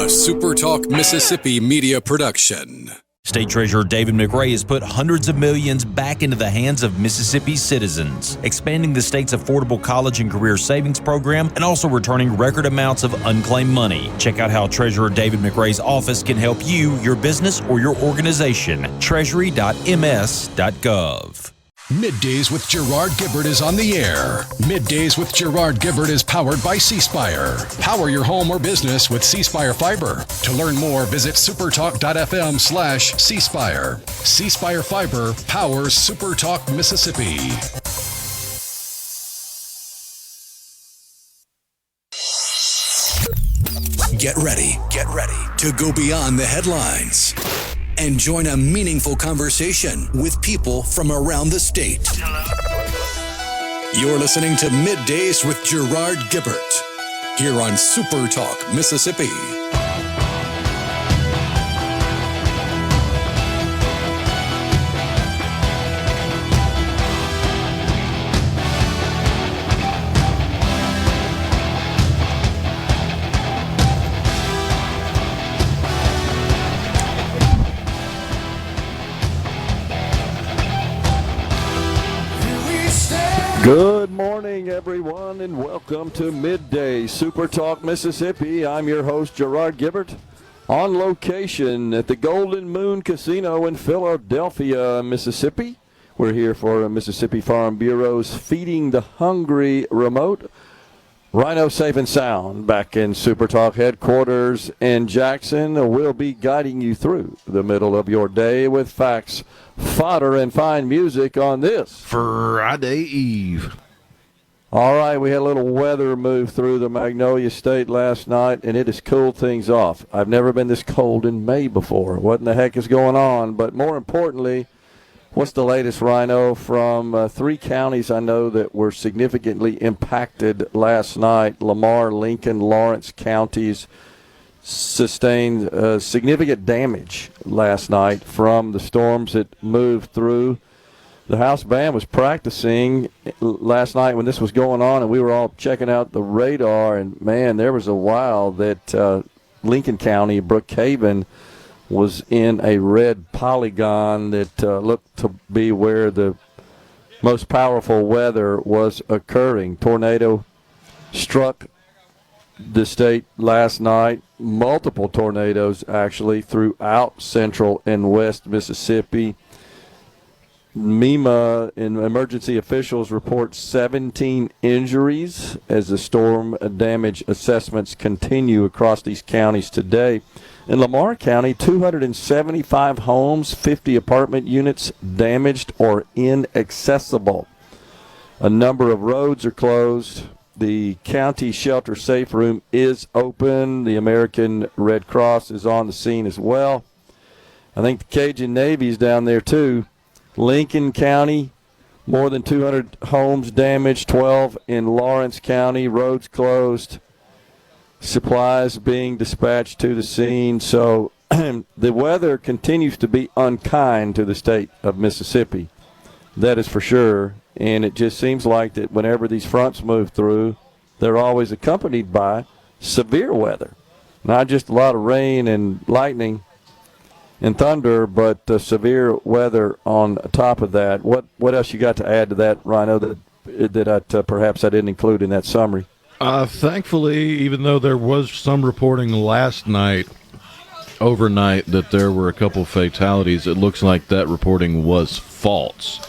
SuperTalk Mississippi media production. State Treasurer David McRae has put hundreds of millions back into the hands of Mississippi's citizens, expanding the state's affordable college and career savings program and also returning record amounts of unclaimed money. Check out how Treasurer David McRae's office can help you, your business, or your organization. Treasury.ms.gov. MidDays with Gerard Gibert is on the air. MidDays with Gerard Gibert is powered by C-Spire. Power your home or business with C-Spire Fiber. To learn more, visit supertalk.fm/C-Spire. C-Spire Fiber powers SuperTalk Mississippi. Get ready to go beyond the headlines and join a meaningful conversation with people from around the state. You're listening to MidDays with Gerard Gibert here on SuperTalk Mississippi. Good morning, everyone, and welcome to Midday SuperTalk Mississippi. I'm your host, Gerard Gibert, on location at the Golden Moon Casino in Philadelphia, Mississippi. We're here for Mississippi Farm Bureau's Feeding the Hungry remote. Rhino safe and sound back in SuperTalk headquarters in Jackson. We'll be guiding you through the middle of your day with facts, fodder, and fine music on this Friday Eve. All right, we had a little weather move through the Magnolia State last night, and it has cooled things off. I've never been this cold in May before. What in the heck is going on? But more importantly, what's the latest, Rhino, from three counties I know that were significantly impacted last night? Lamar, Lincoln, Lawrence counties sustained significant damage last night from the storms that moved through. The house band was practicing last night when this was going on, and we were all checking out the radar, and, man, there was a while that Lincoln County, Brookhaven, was in a red polygon that looked to be where the most powerful weather was occurring. Tornado struck the state last night, multiple tornadoes actually throughout central and west Mississippi. MEMA and emergency officials report 17 injuries as the storm damage assessments continue across these counties today. In Lamar County, 275 homes, 50 apartment units damaged or inaccessible. A number of roads are closed. The county shelter safe room is open. The American Red Cross is on the scene as well. I think the Cajun Navy's down there too. Lincoln County, more than 200 homes damaged, 12 in Lawrence County, roads closed. Supplies being dispatched to the scene. So the weather continues to be unkind to the state of Mississippi. That is for sure. And it just seems like that whenever these fronts move through, they're always accompanied by severe weather. Not just a lot of rain and lightning and thunder, but severe weather on top of that. What else you got to add to that, Rhino, that perhaps I didn't include in that summary? Thankfully, even though there was some reporting last night, overnight, that there were a couple fatalities, it looks like that reporting was false.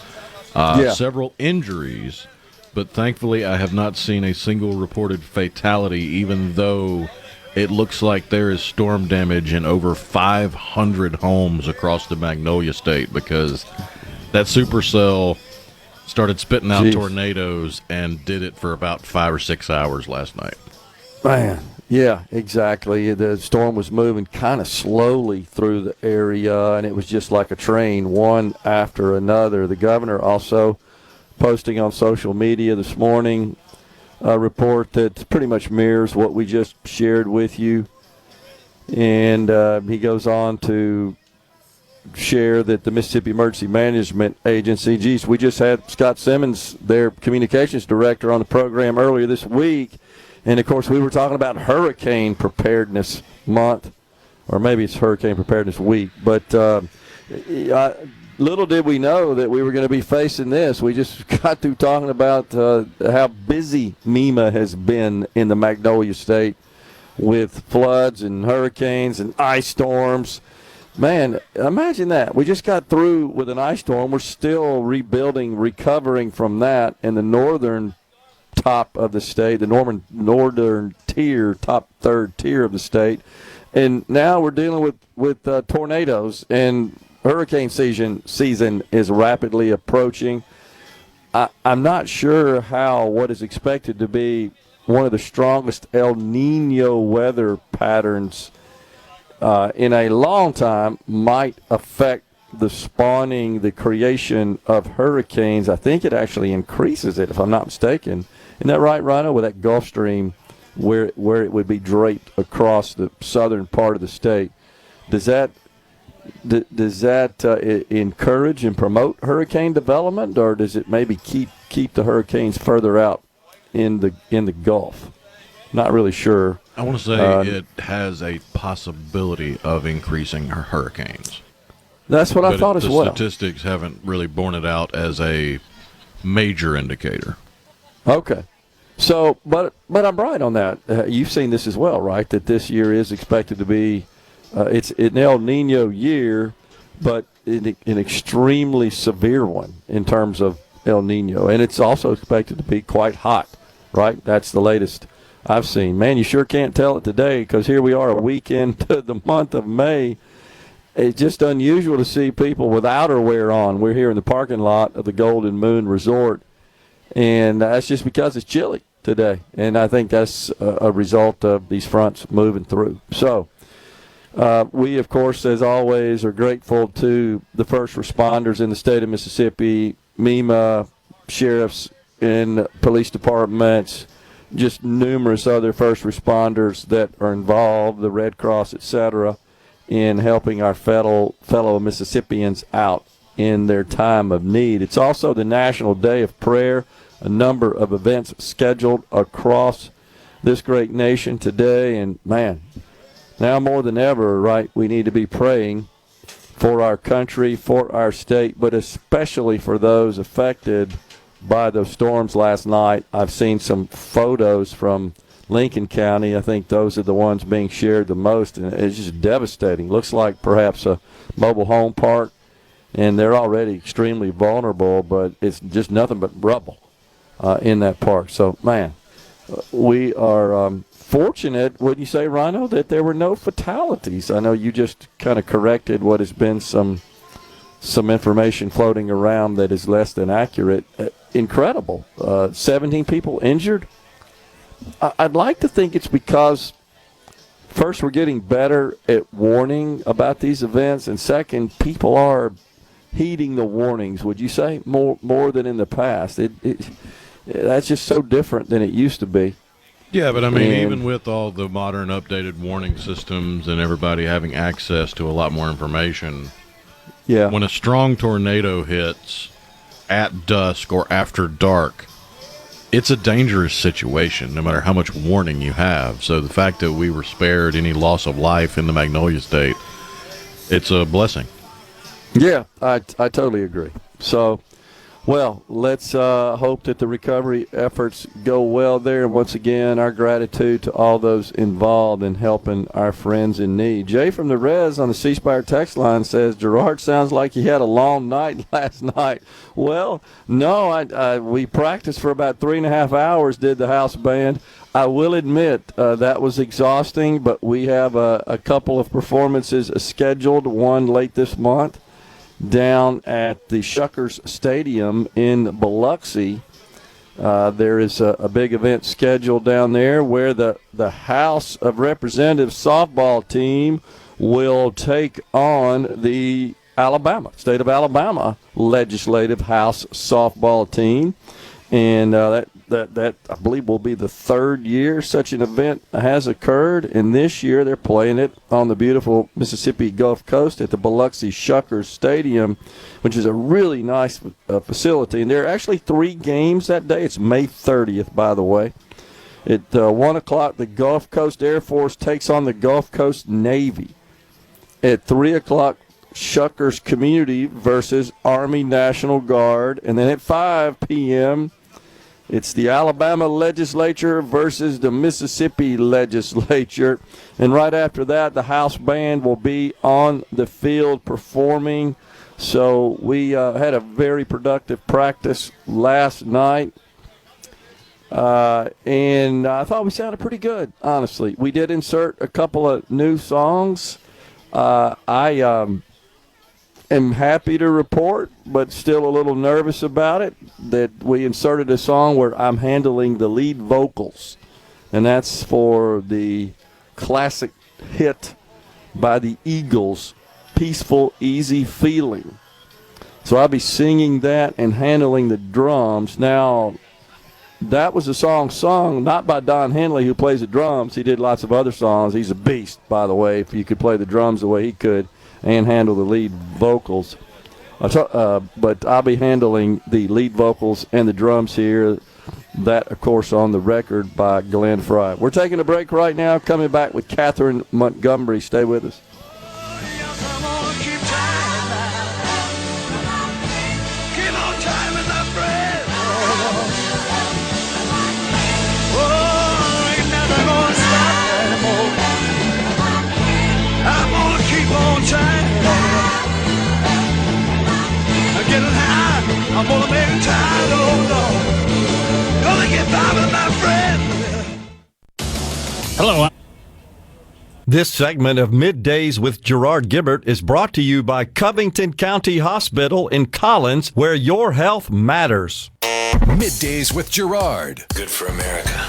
Several injuries, but thankfully I have not seen a single reported fatality, even though it looks like there is storm damage in over 500 homes across the Magnolia State because that supercell started spitting out tornadoes and did it for about 5 or 6 hours last night. Man, yeah, exactly. The storm was moving kind of slowly through the area, and it was just like a train, one after another. The governor also posting on social media this morning a report that pretty much mirrors what we just shared with you. And he goes on to share that the Mississippi Emergency Management Agency, we just had Scott Simmons, their communications director, on the program earlier this week. And, of course, we were talking about hurricane preparedness month, or maybe it's Hurricane Preparedness Week. But little did we know that we were going to be facing this. We just got through talking about how busy MEMA has been in the Magnolia State with floods and hurricanes and ice storms. Man, imagine that. We just got through with an ice storm. We're still rebuilding, recovering from that in the northern top of the state, the northern tier, top third tier of the state. And now we're dealing with tornadoes, and hurricane season is rapidly approaching. I'm not sure how what is expected to be one of the strongest El Nino weather patterns in a long time might affect the creation of hurricanes. I think it actually increases it, if I'm not mistaken. Isn't that right, Rhino, with that Gulf Stream where it would be draped across the southern part of the state? Does that encourage and promote hurricane development, or does it maybe keep the hurricanes further out in the Gulf? Not really sure. I want to say it has a possibility of increasing hurricanes. That's what I thought as well. The statistics haven't really borne it out as a major indicator. Okay. So, but I'm right on that. You've seen this as well, right? That this year is expected to be it's an El Nino year, but an extremely severe one in terms of El Nino. And it's also expected to be quite hot, right? That's the latest I've seen. Man, you sure can't tell it today, because here we are a week into the month of May. It's just unusual to see people with outerwear on. We're here in the parking lot of the Golden Moon Resort, and that's just because it's chilly today. And I think that's a result of these fronts moving through. So we, of course, as always, are grateful to the first responders in the state of Mississippi, MEMA, sheriffs and police departments, just numerous other first responders that are involved, the Red Cross, etc., in helping our fellow Mississippians out in their time of need. It's also the National Day of Prayer, a number of events scheduled across this great nation today. And, man, now more than ever, right, we need to be praying for our country, for our state, but especially for those affected by those storms last night. I've seen some photos from Lincoln County. I think those are the ones being shared the most, and it's just devastating. Looks like perhaps a mobile home park, and they're already extremely vulnerable, but it's just nothing but rubble in that park. So, man, we are fortunate, wouldn't you say, Rhino, that there were no fatalities? I know you just kind of corrected what has been some information floating around that is less than accurate. Incredible. 17 people injured. I'd like to think it's because, first, we're getting better at warning about these events, and second, people are heeding the warnings, would you say, more than in the past. That's just so different than it used to be. Yeah, but I mean, even with all the modern updated warning systems and everybody having access to a lot more information, yeah, when a strong tornado hits at dusk or after dark, it's a dangerous situation no matter how much warning you have. So the fact that we were spared any loss of life in the Magnolia State, it's a blessing. Yeah, I totally agree. So, well, let's hope that the recovery efforts go well there. And once again, our gratitude to all those involved in helping our friends in need. Jay from the Res on the C Spire text line says, Gerard, sounds like you had a long night last night. Well, no, we practiced for about 3.5 hours, did the house band. I will admit that was exhausting, but we have a couple of performances scheduled, one late this month down at the Shuckers Stadium in Biloxi. There is a big event scheduled down there where the House of Representatives softball team will take on the state of Alabama Legislative House softball team. And that I believe will be the third year such an event has occurred. And this year they're playing it on the beautiful Mississippi Gulf Coast at the Biloxi Shuckers Stadium, which is a really nice facility. And there are actually 3 games that day. It's May 30th, by the way. At 1 o'clock, the Gulf Coast Air Force takes on the Gulf Coast Navy. At 3 o'clock, Shuckers Community versus Army National Guard. And then at 5 p.m., it's the Alabama legislature versus the Mississippi legislature. And right after that, the house band will be on the field performing. So we had a very productive practice last night. And I thought we sounded pretty good, honestly. We did insert a couple of new songs. I am happy to report, but still a little nervous about it, that we inserted a song where I'm handling the lead vocals. And that's for the classic hit by the Eagles, Peaceful, Easy Feeling. So I'll be singing that and handling the drums. Now, that was a song sung not by Don Henley, who plays the drums. He did lots of other songs. He's a beast, by the way, if you could play the drums the way he could and handle the lead vocals. But I'll be handling the lead vocals and the drums here. That, of course, on the record by Glenn Fry. We're taking a break right now. Coming back with Catherine Montgomery. Stay with us. I'm gonna make it tired, oh Lord. Gonna get by with my friend. Hello. This segment of Middays with Gerard Gibert is brought to you by Covington County Hospital in Collins, where your health matters. Middays with Gerard. Good for America.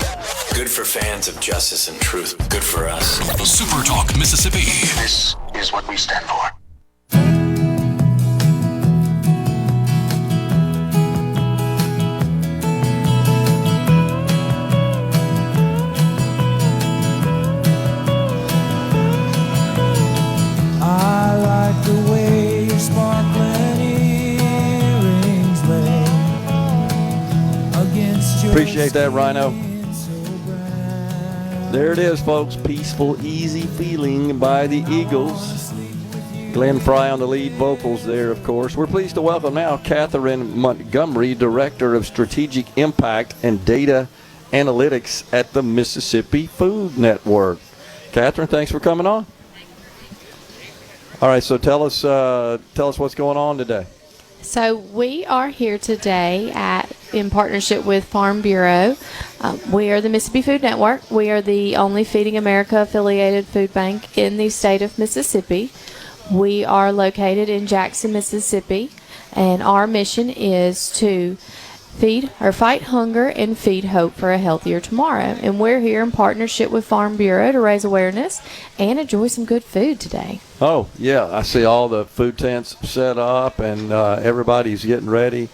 Good for fans of justice and truth. Good for us. SuperTalk Mississippi. This is what we stand for. I like the way your sparkling earrings lay against your Appreciate that, Rhino. There it is, folks. Peaceful, Easy Feeling by the Eagles. Glenn Fry on the lead vocals there, of course. We're pleased to welcome now Catherine Montgomery, Director of Strategic Impact and Data Analytics at the Mississippi Food Network. Catherine, thanks for coming on. All right, so tell us what's going on today. So we are here today in partnership with Farm Bureau. We are the Mississippi Food Network. We are the only Feeding America affiliated food bank in the state of Mississippi. We are located in Jackson, Mississippi, and our mission is to fight hunger and feed hope for a healthier tomorrow. And we're here in partnership with Farm Bureau to raise awareness and enjoy some good food today. Oh, yeah. I see all the food tents set up, and everybody's getting ready.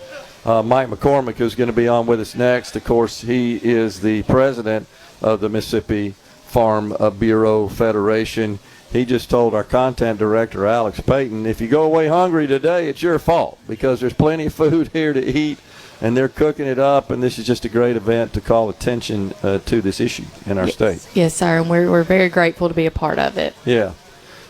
Mike McCormick, who's going to be on with us next, of course, he is the president of the Mississippi Farm Bureau Federation. He just told our content director, Alex Payton, if you go away hungry today, it's your fault because there's plenty of food here to eat. And they're cooking it up, and this is just a great event to call attention to this issue in our state. Yes, sir, and we're very grateful to be a part of it. Yeah.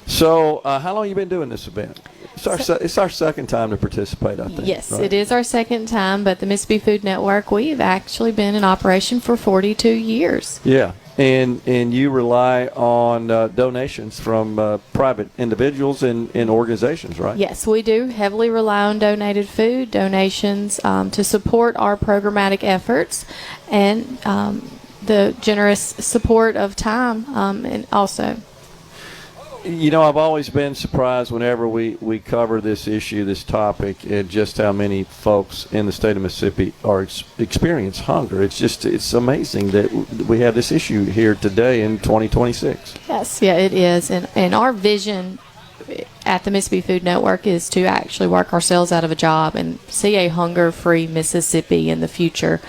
So how long have you been doing this event? It's our second time to participate, I think. Yes, right? It is our second time, but the Mississippi Food Network, we've actually been in operation for 42 years. Yeah, and you rely on donations from private individuals and organizations, right? Yes, we do heavily rely on donated food, donations to support our programmatic efforts, and the generous support of time and also. You know, I've always been surprised whenever we cover this issue, this topic, and just how many folks in the state of Mississippi experience hunger. It's amazing that we have this issue here today in 2026. Yes, yeah, it is. And our vision at the Mississippi Food Network is to actually work ourselves out of a job and see a hunger-free Mississippi in the future.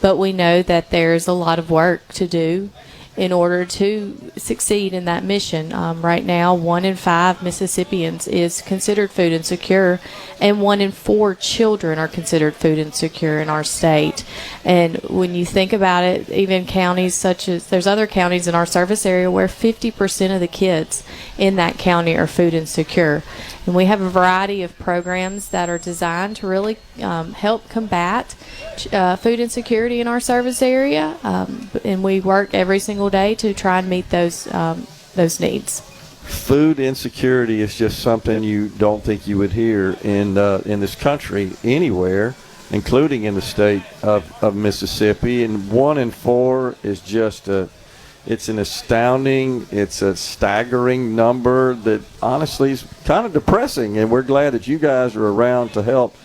But we know that there's a lot of work to do in order to succeed in that mission. Right now, 1 in 5 Mississippians is considered food insecure, and 1 in 4 children are considered food insecure in our state. And when you think about it, even counties such as, there's other counties in our service area where 50% of the kids in that county are food insecure. And we have a variety of programs that are designed to really help combat food insecurity in our service area, and we work every single day to try and meet those needs. Food insecurity is just something you don't think you would hear in this country anywhere, including in the state of Mississippi. And 1 in 4 is just it's an astounding, it's a staggering number that honestly is kind of depressing. And we're glad that you guys are around to help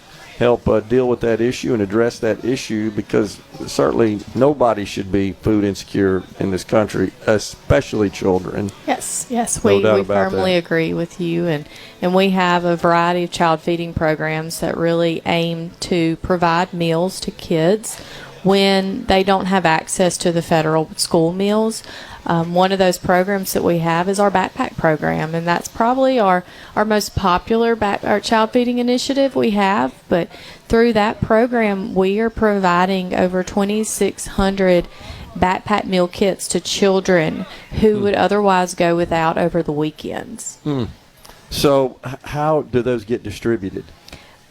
deal with that issue and address that issue, because certainly nobody should be food insecure in this country, especially children. Yes, we firmly agree with you, and we have a variety of child feeding programs that really aim to provide meals to kids when they don't have access to the federal school meals. One of those programs that we have is our backpack program, and that's probably our most popular our child feeding initiative we have. But through that program, we are providing over 2,600 backpack meal kits to children who would otherwise go without over the weekends. So how do those get distributed?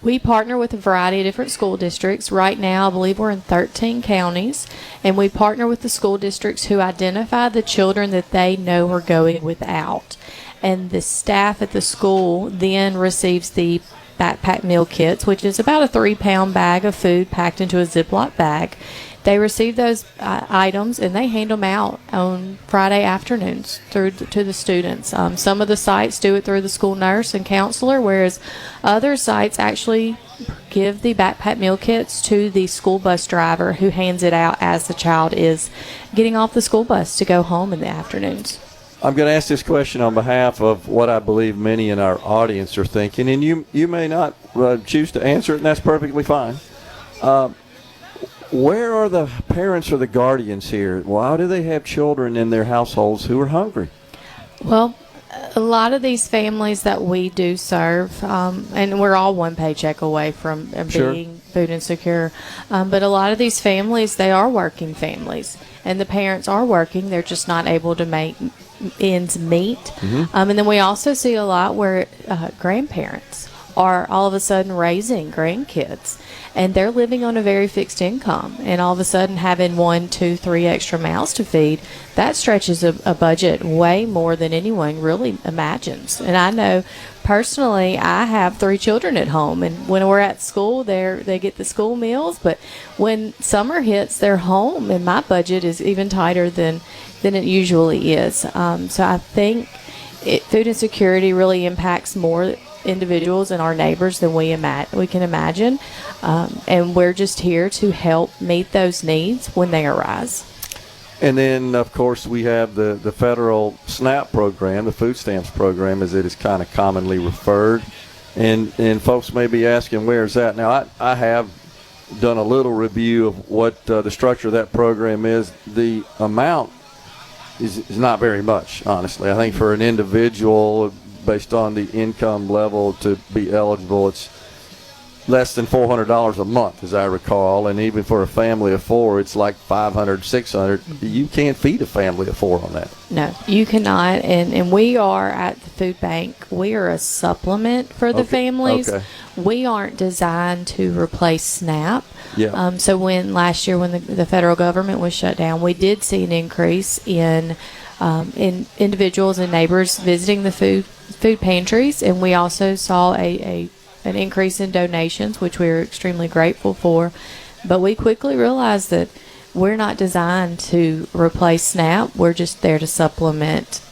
We partner with a variety of different school districts. Right now, I believe we're in 13 counties, and we partner with the school districts who identify the children that they know are going without. And the staff at the school then receives the backpack meal kits, which is about a 3-pound bag of food packed into a Ziploc bag. They receive those items, and they hand them out on Friday afternoons to the students. Some of the sites do it through the school nurse and counselor, whereas other sites actually give the backpack meal kits to the school bus driver, who hands it out as the child is getting off the school bus to go home in the afternoons. I'm going to ask this question on behalf of what I believe many in our audience are thinking, and you may not choose to answer it, and that's perfectly fine. Where are the parents or the guardians here? Why do they have children in their households who are hungry? Well, a lot of these families that we do serve, and we're all one paycheck away from being food insecure, but a lot of these families, they are working families, and the parents are working. They're just not able to make ends meet. And then we also see a lot where grandparents are all of a sudden raising grandkids, and they're living on a very fixed income, and all of a sudden having 1, 2, 3 extra mouths to feed, that stretches a budget way more than anyone really imagines. And I know personally, I have 3 children at home, and when we're at school, they get the school meals, but when summer hits, they're home, and my budget is even tighter than it usually is. So I think food insecurity really impacts more individuals and our neighbors than we can imagine, and we're just here to help meet those needs when they arise. And then, of course, we have the federal SNAP program, the food stamps program, as it is kind of commonly referred. And folks may be asking, where is that? Now, I have done a little review of what the structure of that program is. The amount is not very much, honestly. I think for an individual, based on the income level to be eligible, it's less than $400 a month, as I recall, and even for a family of 4, it's like $500, $600. You can't feed a family of 4 on that. No, you cannot. And we are at the food bank. We are a supplement for the families. Okay. We aren't designed to replace SNAP. Yeah. So last year when the federal government was shut down, we did see an increase in individuals and neighbors visiting the food pantries, and we also saw an increase in donations, which we were extremely grateful for. But we quickly realized that we're not designed to replace SNAP. We're just there to supplement.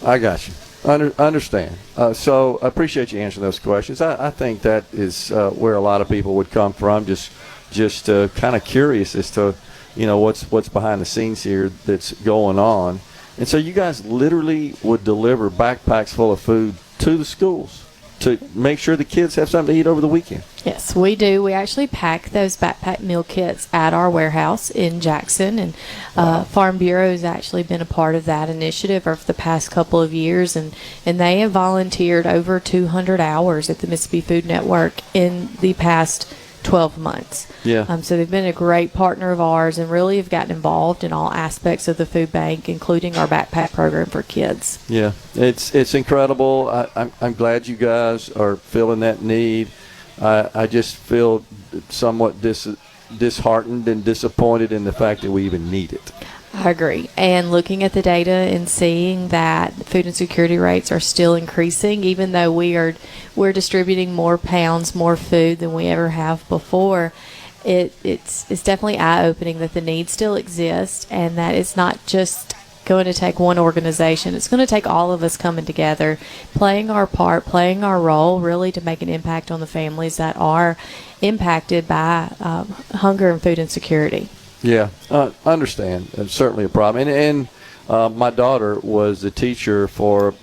I got you. Understand. So I appreciate you answering those questions. I think that is where a lot of people would come from, just kind of curious as to what's behind the scenes here that's going on. And so you guys literally would deliver backpacks full of food to the schools. to make sure the kids have something to eat over the weekend. Yes, we do. We actually pack those backpack meal kits at our warehouse in Jackson, and Farm Bureau has actually been a part of that initiative over the past couple of years, and they have volunteered over 200 hours at the Mississippi Food Network in the past 12 months. Yeah. So they've been a great partner of ours and really have gotten involved in all aspects of the food bank, including our backpack program for kids. Yeah, it's incredible. I'm glad you guys are feeling that need. I just feel somewhat disheartened and disappointed in the fact that we even need it. I agree. And looking at the data and seeing that food insecurity rates are still increasing, even though we're distributing more pounds, more food than we ever have before, it's definitely eye-opening that the need still exists and that it's not just going to take one organization. It's going to take all of us coming together, playing our part, playing our role, really to make an impact on the families that are impacted by hunger and food insecurity. Yeah, I understand. It's certainly a problem. And my daughter was a teacher for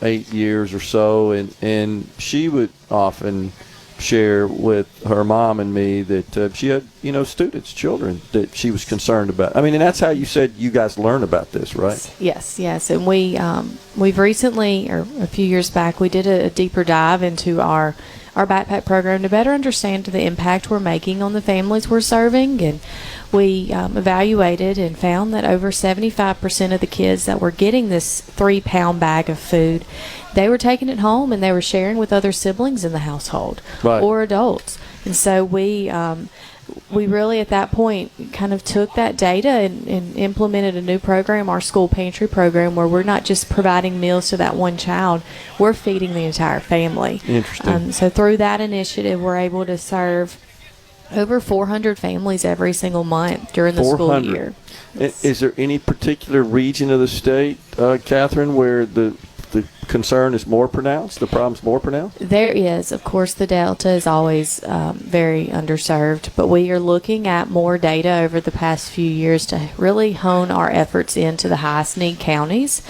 8 years or so, and she would often share with her mom and me that she had, students, children that she was concerned about. I mean, and that's how you said you guys learn about this, right? Yes. And we've recently, or a few years back, we did a deeper dive into our backpack program to better understand the impact we're making on the families we're serving, and we evaluated and found that over 75% of the kids that were getting this 3-pound bag of food, they were taking it home and they were sharing with other siblings in the household, right, or adults. And so we really at that point kind of took that data and implemented a new program, our school pantry program, where we're not just providing meals to that one child, we're feeding the entire family. Interesting. So through that initiative, we're able to serve over 400 families every single month during the school year. Is there any particular region of the state, Catherine, where the concern is more pronounced, the problem's more pronounced? There is. Of course, the Delta is always very underserved, but we are looking at more data over the past few years to really hone our efforts into the highest need counties.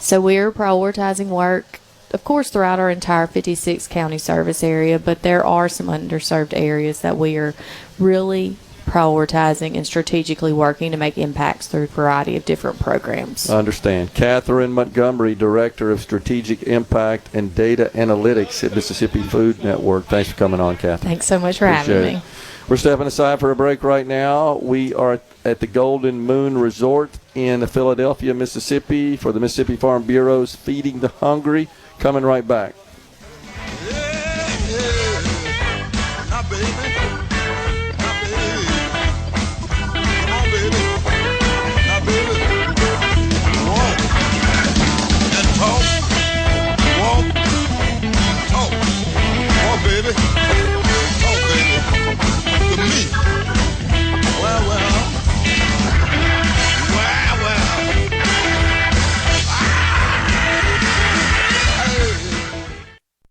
So we are prioritizing work, of course, throughout our entire 56 county service area, but there are some underserved areas that we are really prioritizing and strategically working to make impacts through a variety of different programs. I understand. Catherine Montgomery, Director of Strategic Impact and Data Analytics at Mississippi Food Network. Thanks for coming on, Catherine. Thanks so much for having me. We're stepping aside for a break right now. We are at the Golden Moon Resort in Philadelphia, Mississippi for the Mississippi Farm Bureau's Feeding the Hungry. Coming right back.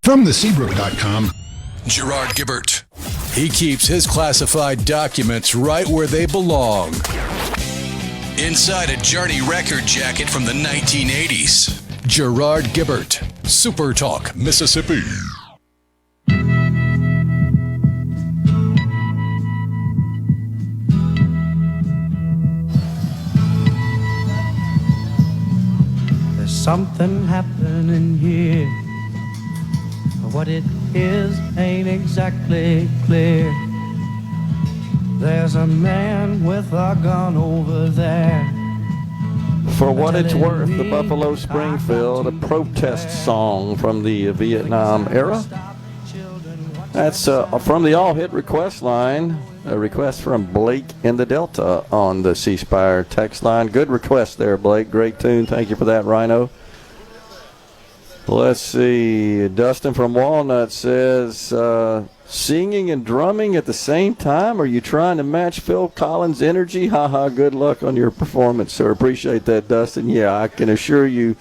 From theseabrook.com, Gerard Gibert. He keeps his classified documents right where they belong. Inside a Journey record jacket from the 1980s. Gerard Gibert, SuperTalk, Mississippi. There's something happening here. What it is ain't exactly clear. There's a man with a gun over there. For what it's worth, the Buffalo Springfield, a protest song from the Vietnam era. That's from the all-hit request line, a request from Blake in the Delta on the C Spire text line. Good request there, Blake. Great tune. Thank you for that, Rhino. Let's see. Dustin from Walnut says, singing and drumming at the same time? Are you trying to match Phil Collins' energy? Haha, good luck on your performance, sir. Appreciate that, Dustin. Yeah, I can assure you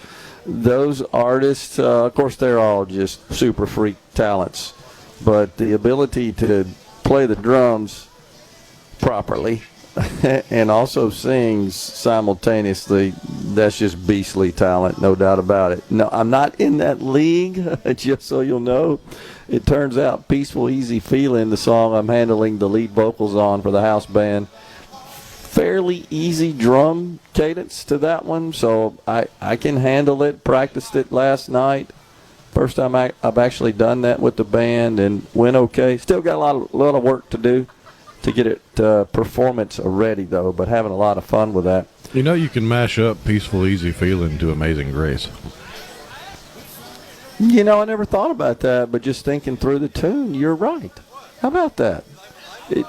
those artists, of course, they're all just super freak talents. But the ability to play the drums properly and also sings simultaneously. That's just beastly talent, no doubt about it. No, I'm not in that league, just so you'll know. It turns out Peaceful Easy Feeling, the song I'm handling the lead vocals on for the house band, fairly easy drum cadence to that one, so I can handle it. Practiced it last night. First time I've actually done that with the band and went okay. Still got a lot of work to do to get it performance ready, though, but having a lot of fun with that. You know, you can mash up Peaceful Easy Feeling to Amazing Grace. You know, I never thought about that, but just thinking through the tune, you're right. How about that?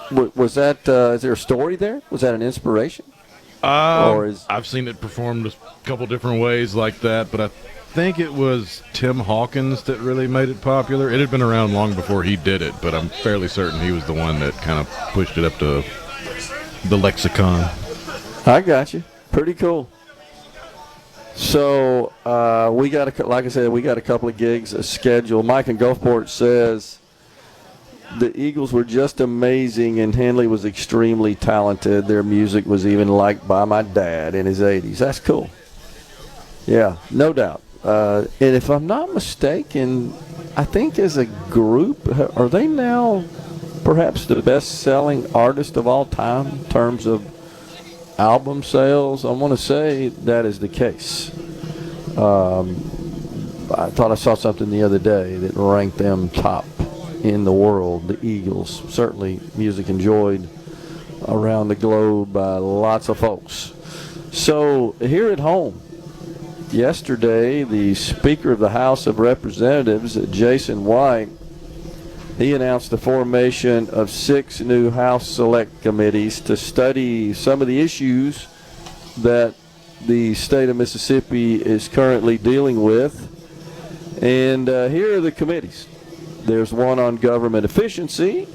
Was that, is there a story there? Was that an inspiration? I've seen it performed a couple different ways like that, but I think it was Tim Hawkins that really made it popular. It had been around long before he did it, but I'm fairly certain he was the one that kind of pushed it up to the lexicon. I got you. Pretty cool. So we got like I said, we got a couple of gigs scheduled. Mike in Gulfport says the Eagles were just amazing, and Henley was extremely talented. Their music was even liked by my dad in his 80s. That's cool. Yeah, no doubt. And if I'm not mistaken, I think as a group, are they now perhaps the best-selling artist of all time in terms of album sales? I want to say that is the case. I thought I saw something the other day that ranked them top in the world, the Eagles. Certainly music enjoyed around the globe by lots of folks. So here at home, yesterday, the Speaker of the House of Representatives, Jason White, he announced the formation of 6 new House Select Committees to study some of the issues that the state of Mississippi is currently dealing with. And here are the committees. There's one on government efficiency.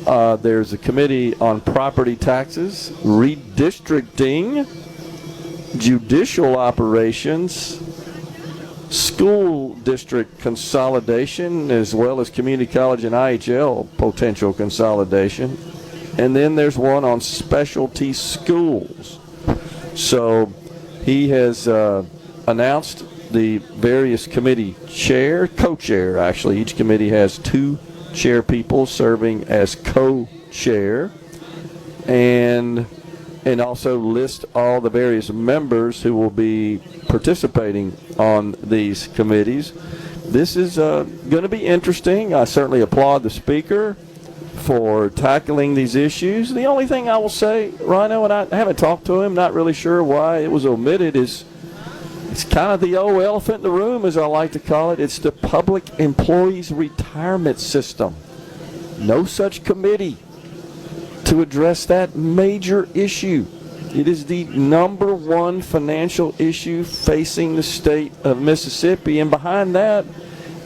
There's a committee on property taxes, redistricting, judicial operations, school district consolidation, as well as community college and IHL potential consolidation. And then there's one on specialty schools. So he has announced the various committee co-chair, actually. Each committee has 2 chair people serving as co-chair, and also list all the various members who will be participating on these committees. This is going to be interesting. I certainly applaud the Speaker for tackling these issues. The only thing I will say, Rhino, and I haven't talked to him, not really sure why it was omitted, is it's kind of the old elephant in the room, as I like to call it. It's the Public Employees Retirement System. No such committee to address that major issue. It is the number one financial issue facing the state of Mississippi, and behind that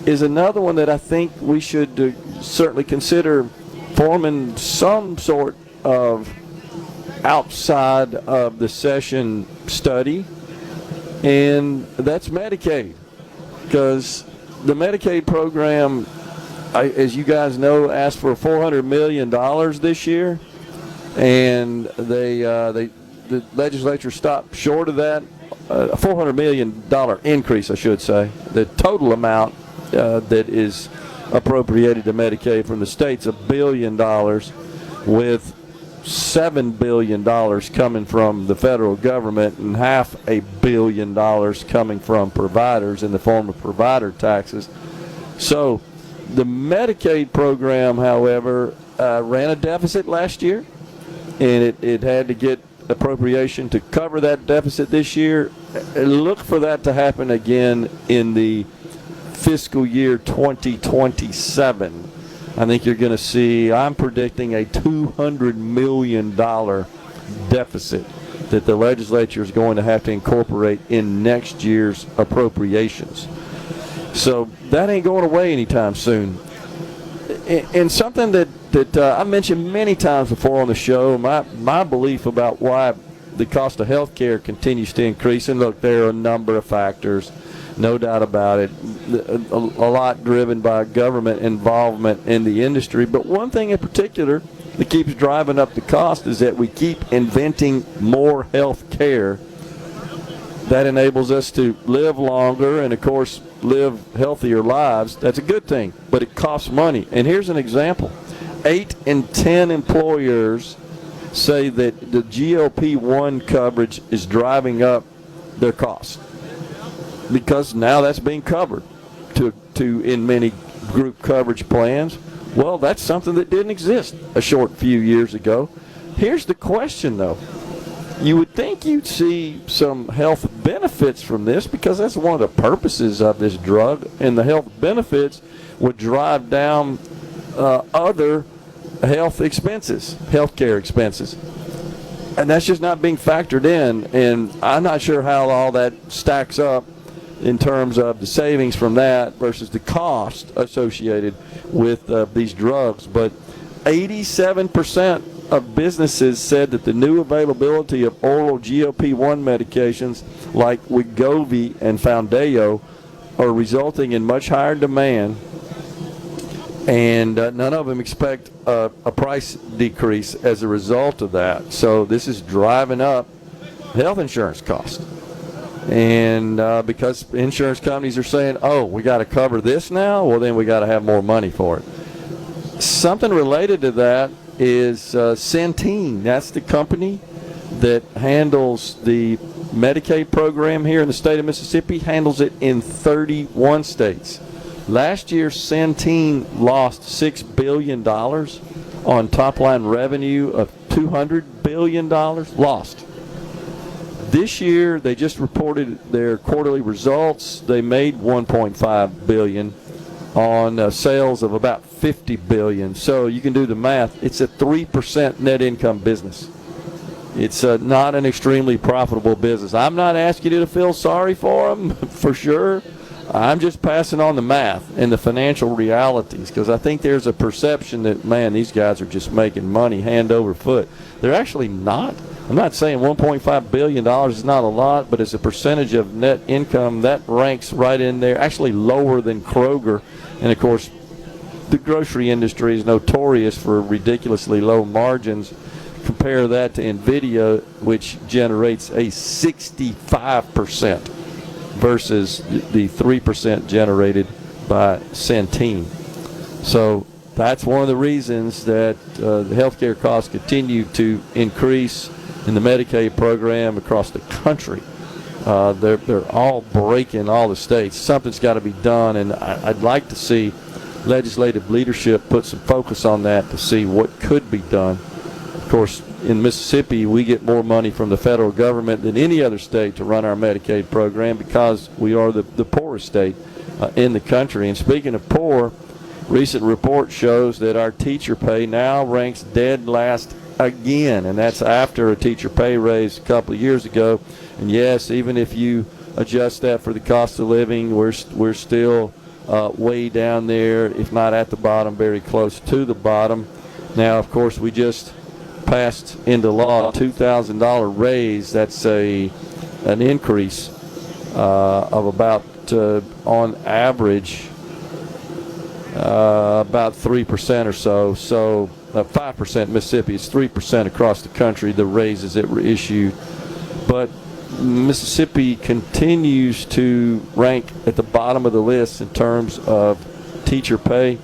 is another one that I think we should certainly consider forming some sort of outside of the session study, and that's Medicaid. Because the Medicaid program, as you guys know, asked for $400 million this year, and the legislature stopped short of that. A $400 million increase, I should say. The total amount that is appropriated to Medicaid from the state's $1 billion, with $7 billion coming from the federal government and $500 million coming from providers in the form of provider taxes. So the Medicaid program, however, ran a deficit last year, and it had to get appropriation to cover that deficit this year. Look for that to happen again in the fiscal year 2027. I think you're going to see, I'm predicting a $200 million deficit that the legislature is going to have to incorporate in next year's appropriations. So that ain't going away anytime soon. And something that I mentioned many times before on the show, my belief about why the cost of health care continues to increase, and look, there are a number of factors, no doubt about it, a lot driven by government involvement in the industry. But one thing in particular that keeps driving up the cost is that we keep inventing more health care that enables us to live longer and, of course, live healthier lives. That's a good thing, but it costs money. And here's an example. 8 in 10 employers say that the GLP-1 coverage is driving up their costs because now that's being covered to in many group coverage plans. Well, that's something that didn't exist a short few years ago. Here's the question, though. You would think you'd see some health benefits from this because that's one of the purposes of this drug, and the health benefits would drive down other healthcare expenses. And that's just not being factored in, and I'm not sure how all that stacks up in terms of the savings from that versus the cost associated with these drugs. But 87% of businesses said that the new availability of oral GLP-1 medications like Wegovy and Foundayo are resulting in much higher demand, and none of them expect a price decrease as a result of that. So this is driving up health insurance costs. And because insurance companies are saying, oh, we got to cover this now, well, then we got to have more money for it. Something related to that is Centene. That's the company that handles the Medicaid program here in the state of Mississippi, handles it in 31 states. Last year, Centene lost $6 billion on top-line revenue of $200 billion lost. This year, they just reported their quarterly results. They made $1.5 billion on sales of about $50 billion. So you can do the math. It's a 3% net income business. It's not an extremely profitable business. I'm not asking you to feel sorry for them, for sure. I'm just passing on the math and the financial realities, because I think there's a perception that, man, these guys are just making money hand over foot. They're actually not. I'm not saying $1.5 billion is not a lot, but as a percentage of net income, that ranks right in there, actually lower than Kroger. And, of course, the grocery industry is notorious for ridiculously low margins. Compare that to NVIDIA, which generates a 65% versus the 3% generated by Centene. So that's one of the reasons that the healthcare costs continue to increase in the Medicaid program across the country. They're all breaking all the states. Something's got to be done, and I'd like to see legislative leadership put some focus on that to see what could be done. Of course, in Mississippi, we get more money from the federal government than any other state to run our Medicaid program because we are the poorest state in the country. And speaking of poor, recent report shows that our teacher pay now ranks dead last again, and that's after a teacher pay raise a couple of years ago. And yes, even if you adjust that for the cost of living, we're still way down there, if not at the bottom, very close to the bottom. Now, of course, we just passed into law a $2,000 raise. That's an increase of about, on average, about 3% or so. So 5% Mississippi, it's 3% across the country, the raises that were issued. But Mississippi continues to rank at the bottom of the list in terms of teacher pay.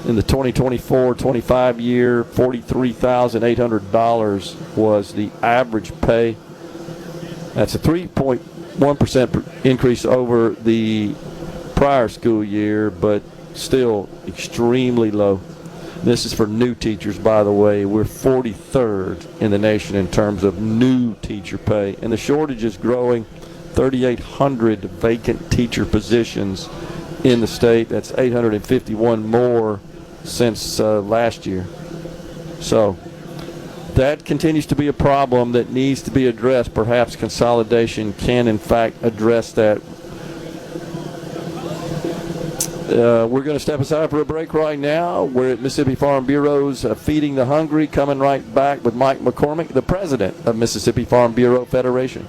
In the 2024-25 year, $43,800 was the average pay. That's a 3.1% increase over the prior school year, but still extremely low. This is for new teachers, by the way. We're 43rd in the nation in terms of new teacher pay. And the shortage is growing. 3,800 vacant teacher positions in the state. That's 851 more since last year. So that continues to be a problem that needs to be addressed. Perhaps consolidation can, in fact, address that. We're going to step aside for a break right now. We're at Mississippi Farm Bureau's Feeding the Hungry, coming right back with Mike McCormick, the president of Mississippi Farm Bureau Federation.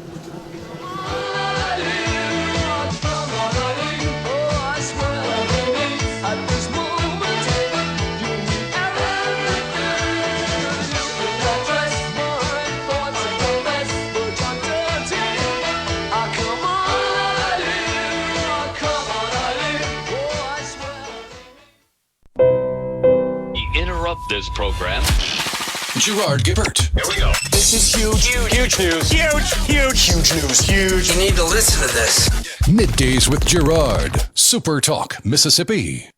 this program. Gerard Gibert. Here we go. This is huge. Huge news. Huge news. Huge. You need to listen to this. Middays with Gerard. SuperTalk, Mississippi.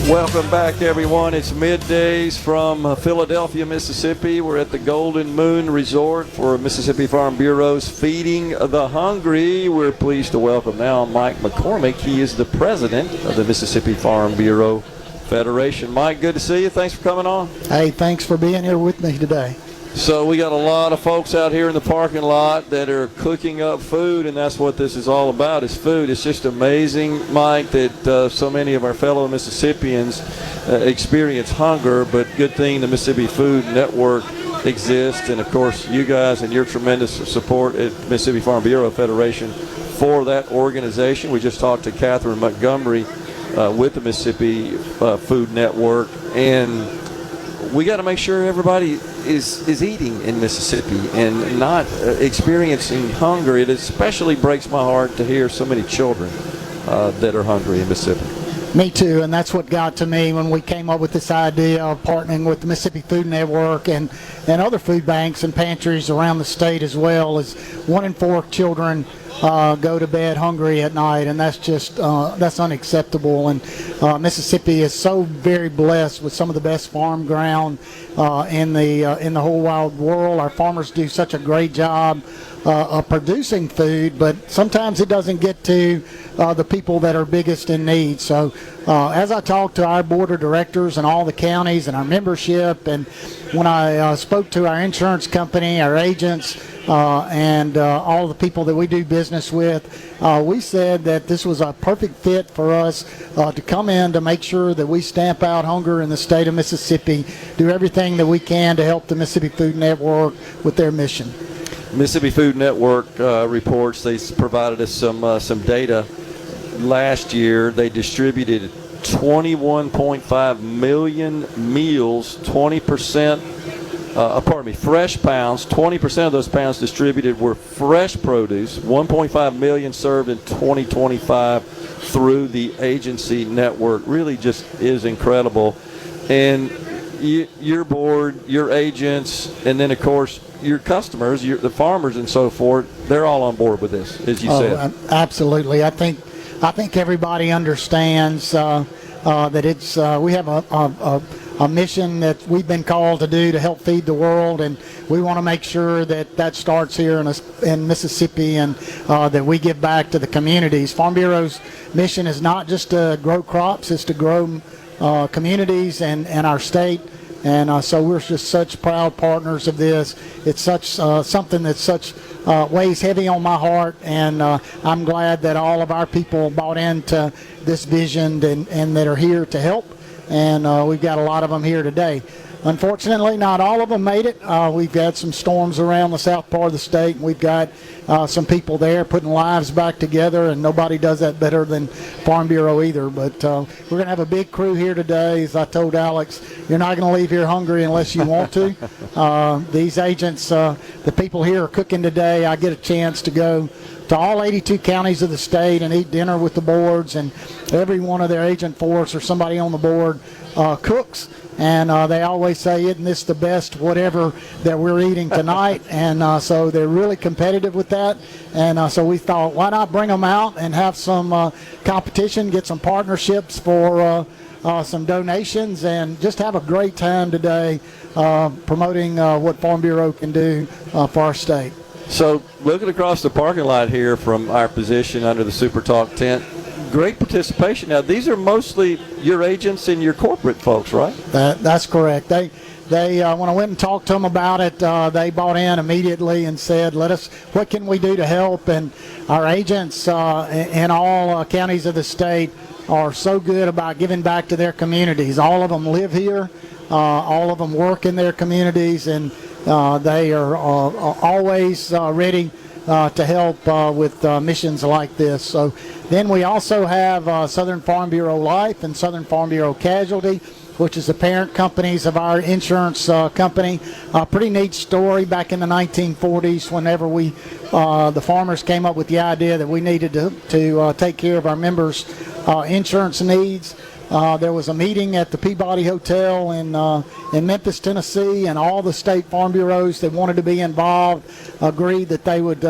Welcome back, everyone. It's Middays from Philadelphia, Mississippi. We're at the Golden Moon Resort for Mississippi Farm Bureau's Feeding the Hungry. We're pleased to welcome now Mike McCormick. He is the president of the Mississippi Farm Bureau Federation. Mike, good to see you. Thanks for coming on. Hey, thanks for being here with me today. So we got a lot of folks out here in the parking lot that are cooking up food, and that's what this is all about, is food. It's just amazing, Mike, that so many of our fellow Mississippians experience hunger, but good thing the Mississippi Food Network exists, and, of course, you guys and your tremendous support at Mississippi Farm Bureau Federation for that organization. We just talked to Catherine Montgomery with the Mississippi Food Network, and we got to make sure everybody is eating in Mississippi and not experiencing hunger. It especially breaks my heart to hear so many children that are hungry in Mississippi. Me too, and that's what got to me when we came up with this idea of partnering with the Mississippi Food Network and other food banks and pantries around the state as well. Is 1 in 4 children go to bed hungry at night, and that's just that's unacceptable. And Mississippi is so very blessed with some of the best farm ground in the whole wide world. Our farmers do such a great job of producing food, but sometimes it doesn't get to the people that are biggest in need. So as I talked to our board of directors and all the counties and our membership, and when I spoke to our insurance company, our agents, and all the people that we do business with, we said that this was a perfect fit for us to come in to make sure that we stamp out hunger in the state of Mississippi, do everything that we can to help the Mississippi Food Network with their mission. Mississippi Food Network reports, they provided us some data. Last year, they distributed 21.5 million meals, 20%, fresh pounds. 20% of those pounds distributed were fresh produce. 1.5 million served in 2025 through the agency network. Really just is incredible. And your board, your agents, and then, of course, your customers, the farmers and so forth, they're all on board with this, as you said. Absolutely. I think everybody understands that it's we have a mission that we've been called to do to help feed the world, and we want to make sure that starts here in Mississippi, and that we give back to the communities. Farm Bureau's mission is not just to grow crops, it's to grow communities and our state. And so we're just such proud partners of this. It's such something that's such weighs heavy on my heart, and I'm glad that all of our people bought into this vision and that are here to help. And we've got a lot of them here today. Unfortunately, not all of them made it. We've had some storms around the south part of the state, and we've got some people there putting lives back together, and nobody does that better than Farm Bureau either. But we're going to have a big crew here today. As I told Alex, you're not going to leave here hungry unless you want to. These agents, the people here are cooking today. I get a chance to go to all 82 counties of the state and eat dinner with the boards, and every one of their agent force or somebody on the board cooks. And they always say, isn't this the best whatever that we're eating tonight? And so they're really competitive with that. And so we thought, why not bring them out and have some competition, get some partnerships for some donations, and just have a great time today promoting what Farm Bureau can do for our state. So looking across the parking lot here from our position under the SuperTalk tent, great participation. Now, these are mostly your agents and your corporate folks, right? That's correct. They when I went and talked to them about it, they bought in immediately and said, what can we do to help? And our agents in all counties of the state are so good about giving back to their communities. All of them live here. All of them work in their communities, and they are always ready to help with missions like this. So then we also have Southern Farm Bureau Life and Southern Farm Bureau Casualty, which is the parent companies of our insurance company. Pretty neat story back in the 1940s whenever the farmers came up with the idea that we needed to take care of our members' insurance needs. There was a meeting at the Peabody Hotel in Memphis, Tennessee, and all the state farm bureaus that wanted to be involved agreed that they would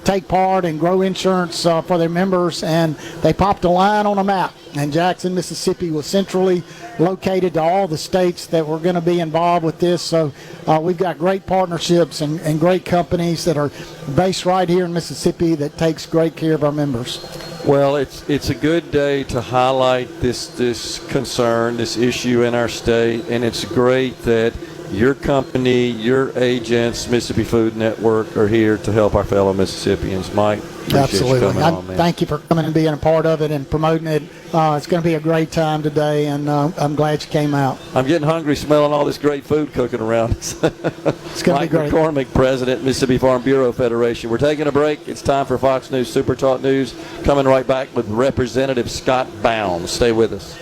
take part and grow insurance for their members, and they popped a line on a map, and Jackson, Mississippi was centrally located to all the states that were going to be involved with this. So we've got great partnerships and great companies that are based right here in Mississippi that takes great care of our members. Well, it's a good day to highlight this concern, this issue in our state, and it's great that your company, your agents, Mississippi Food Network are here to help our fellow Mississippians. Mike, absolutely. Man. Thank you for coming and being a part of it and promoting it. It's going to be a great time today, and I'm glad you came out. I'm getting hungry smelling all this great food cooking around. It's going to be great. Mike McCormick, President, Mississippi Farm Bureau Federation. We're taking a break. It's time for Fox News Super Talk News. Coming right back with Representative Scott Bounds. Stay with us.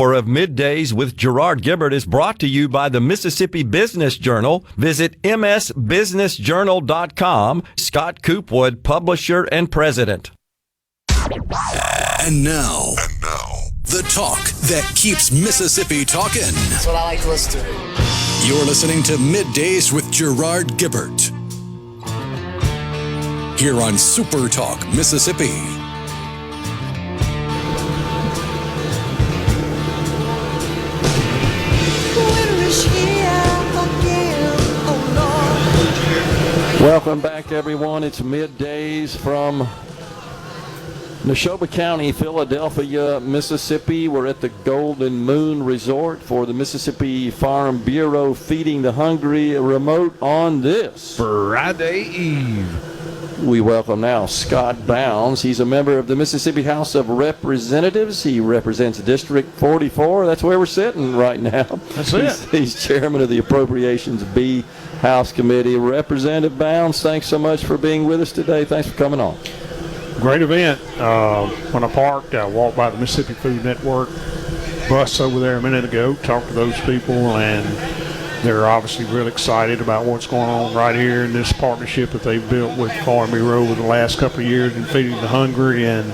Hour of Middays with Gerard Gibert is brought to you by the Mississippi Business Journal. Visit msbusinessjournal.com. Scott Coopwood, publisher and president. And now, the talk that keeps Mississippi talking. That's what I like to listen to. You're listening to Middays with Gerard Gibert. Here on Super Talk, Mississippi. Welcome back, everyone. It's Middays from Neshoba County, Philadelphia, Mississippi. We're at the Golden Moon Resort for the Mississippi Farm Bureau Feeding the Hungry remote on this Friday Eve. We welcome now Scott Bounds. He's a member of the Mississippi House of Representatives. He represents District 44. That's where we're sitting right now. That's it. He's chairman of the Appropriations B House Committee. Representative Bounds, thanks so much for being with us today. Thanks for coming on. Great event. When I parked, I walked by the Mississippi Food Network bus over there a minute ago, talked to those people, and they're obviously real excited about what's going on right here in this partnership that they've built with Farm Bureau over the last couple of years in feeding the hungry. And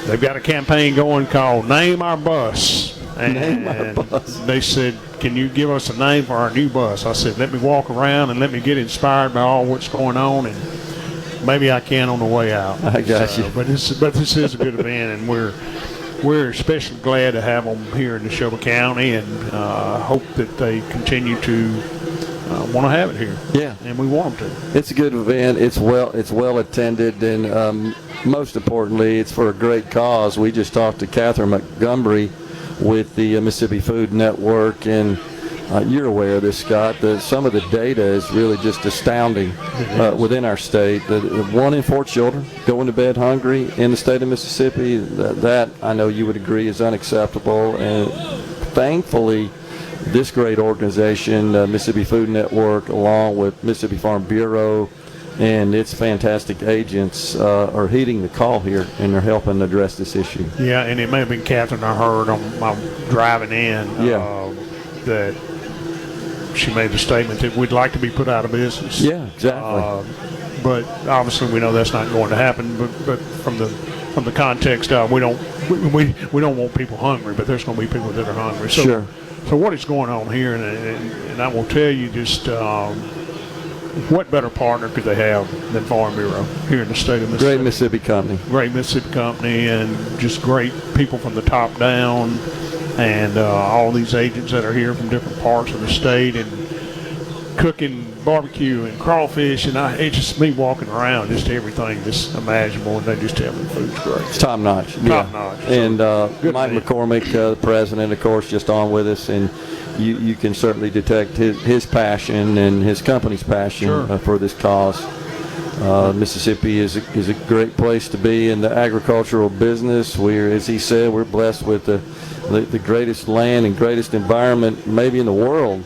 they've got a campaign going called Name Our Bus. And Name Our Bus. They said, can you give us a name for our new bus? I said, let me walk around and let me get inspired by all what's going on, and maybe I can on the way out. I got you. But this is a good event, and we're especially glad to have them here in Neshoba County, and hope that they continue to want to have it here. Yeah, and we want them to. It's a good event. It's well attended, and most importantly, it's for a great cause. We just talked to Catherine Montgomery with the Mississippi Food Network, and you're aware of this, Scott. Some of the data is really just astounding within our state. That 1 in 4 children going to bed hungry in the state of Mississippi, that I know you would agree is unacceptable. And thankfully, this great organization, Mississippi Food Network, along with Mississippi Farm Bureau and its fantastic agents, are heeding the call here, and they're helping address this issue. Yeah, and it may have been Catherine I heard on my driving in that she made the statement that we'd like to be put out of business. Yeah, exactly. But obviously we know that's not going to happen. But from the context of we don't want people hungry, but there's going to be people that are hungry. So, sure. So what is going on here, and I will tell you just what better partner could they have than Farm Bureau here in the state of Mississippi? Great Mississippi company. Great Mississippi company, and just great people from the top down, and all these agents that are here from different parts of the state. And cooking barbecue and crawfish, and it's just me walking around, just everything just imaginable, and they just tell me the food's great. It's top notch. Top notch. And Good Mike man. McCormick, the president, of course, just on with us, and you can certainly detect his passion and his company's passion for this cause. Mississippi is a great place to be in the agricultural business. As he said, we're blessed with the greatest land and greatest environment maybe in the world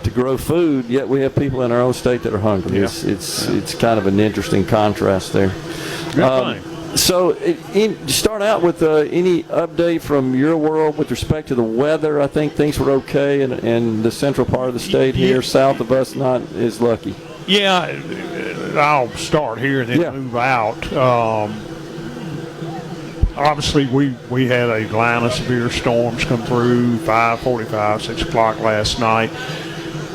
to grow food, yet we have people in our own state that are hungry. Yeah. It's kind of an interesting contrast there. Good thing. So, start out with any update from your world with respect to the weather. I think things were okay in the central part of the state here. South of us, not as lucky. Yeah, I'll start here and then move out. Obviously, we had a line of severe storms come through 5:45, 6 o'clock last night,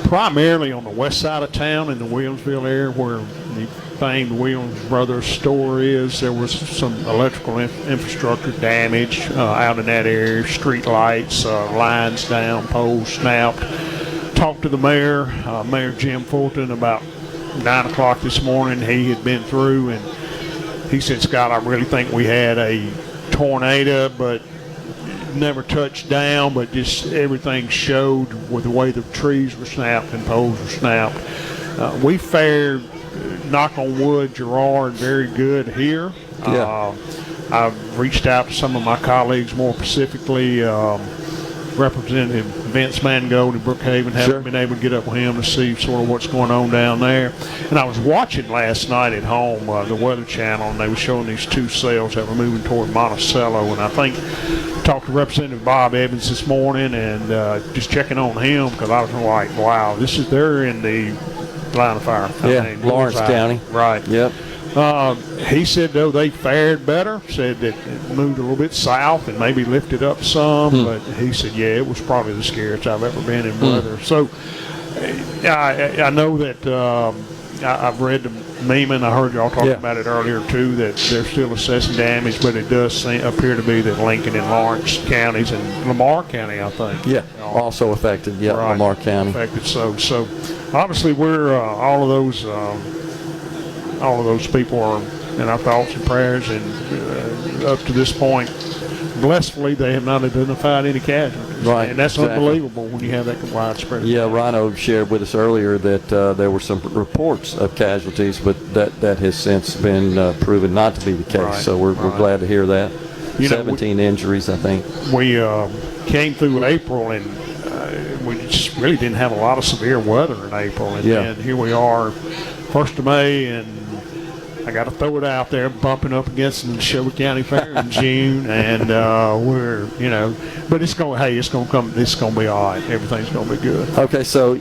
primarily on the west side of town in the Williamsville area where the famed Williams Brothers store is. There was some electrical infrastructure damage out in that area, street lights, lines down, poles snapped. Talked to the mayor, Mayor Jim Fulton, about 9 o'clock this morning. He had been through, and he said, Scott, I really think we had a tornado, but never touched down, but just everything showed with the way the trees were snapped and poles were snapped. We fared, knock on wood, Gerard, very good here. I've reached out to some of my colleagues, more specifically Representative Vince Mangold in Brookhaven. Haven't been able to get up with him to see sort of what's going on down there. And I was watching last night at home the Weather Channel, and they were showing these two cells that were moving toward Monticello. And I think talked to Representative Bob Evans this morning and just checking on him because I was like, wow, they're in the line of fire. Lawrence County. Right. Yep. He said, though, they fared better, said that it moved a little bit south and maybe lifted up some, but he said, yeah, it was probably the scariest I've ever been in weather. So I know that I've read the meme, and I heard y'all talking about it earlier, too, that they're still assessing damage, but it does appear to be that Lincoln and Lawrence counties and Lamar County, I think. Yeah, also affected, Lamar County. Affected, so obviously we're all of those people are in our thoughts and prayers, and up to this point, blessedly, they have not identified any casualties. Right, and that's unbelievable when you have that widespread. Yeah, Rhino shared with us earlier that there were some reports of casualties, but that has since been proven not to be the case. Right, so we're glad to hear that. 17 injuries, I think. We came through April, and we just really didn't have a lot of severe weather in April. And then here we are, 1st of May, and I got to throw it out there, bumping up against the Neshoba County Fair in June, and we're, but it's going to come. It's going to be all right. Everything's going to be good. Okay, so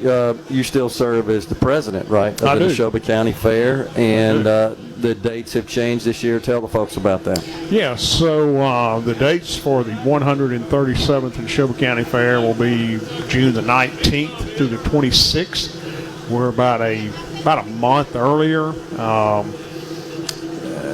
you still serve as the president, right, of the Neshoba County Fair, and the dates have changed this year. Tell the folks about that. Yeah, so the dates for the 137th Neshoba County Fair will be June the 19th through the 26th. We're about a month earlier.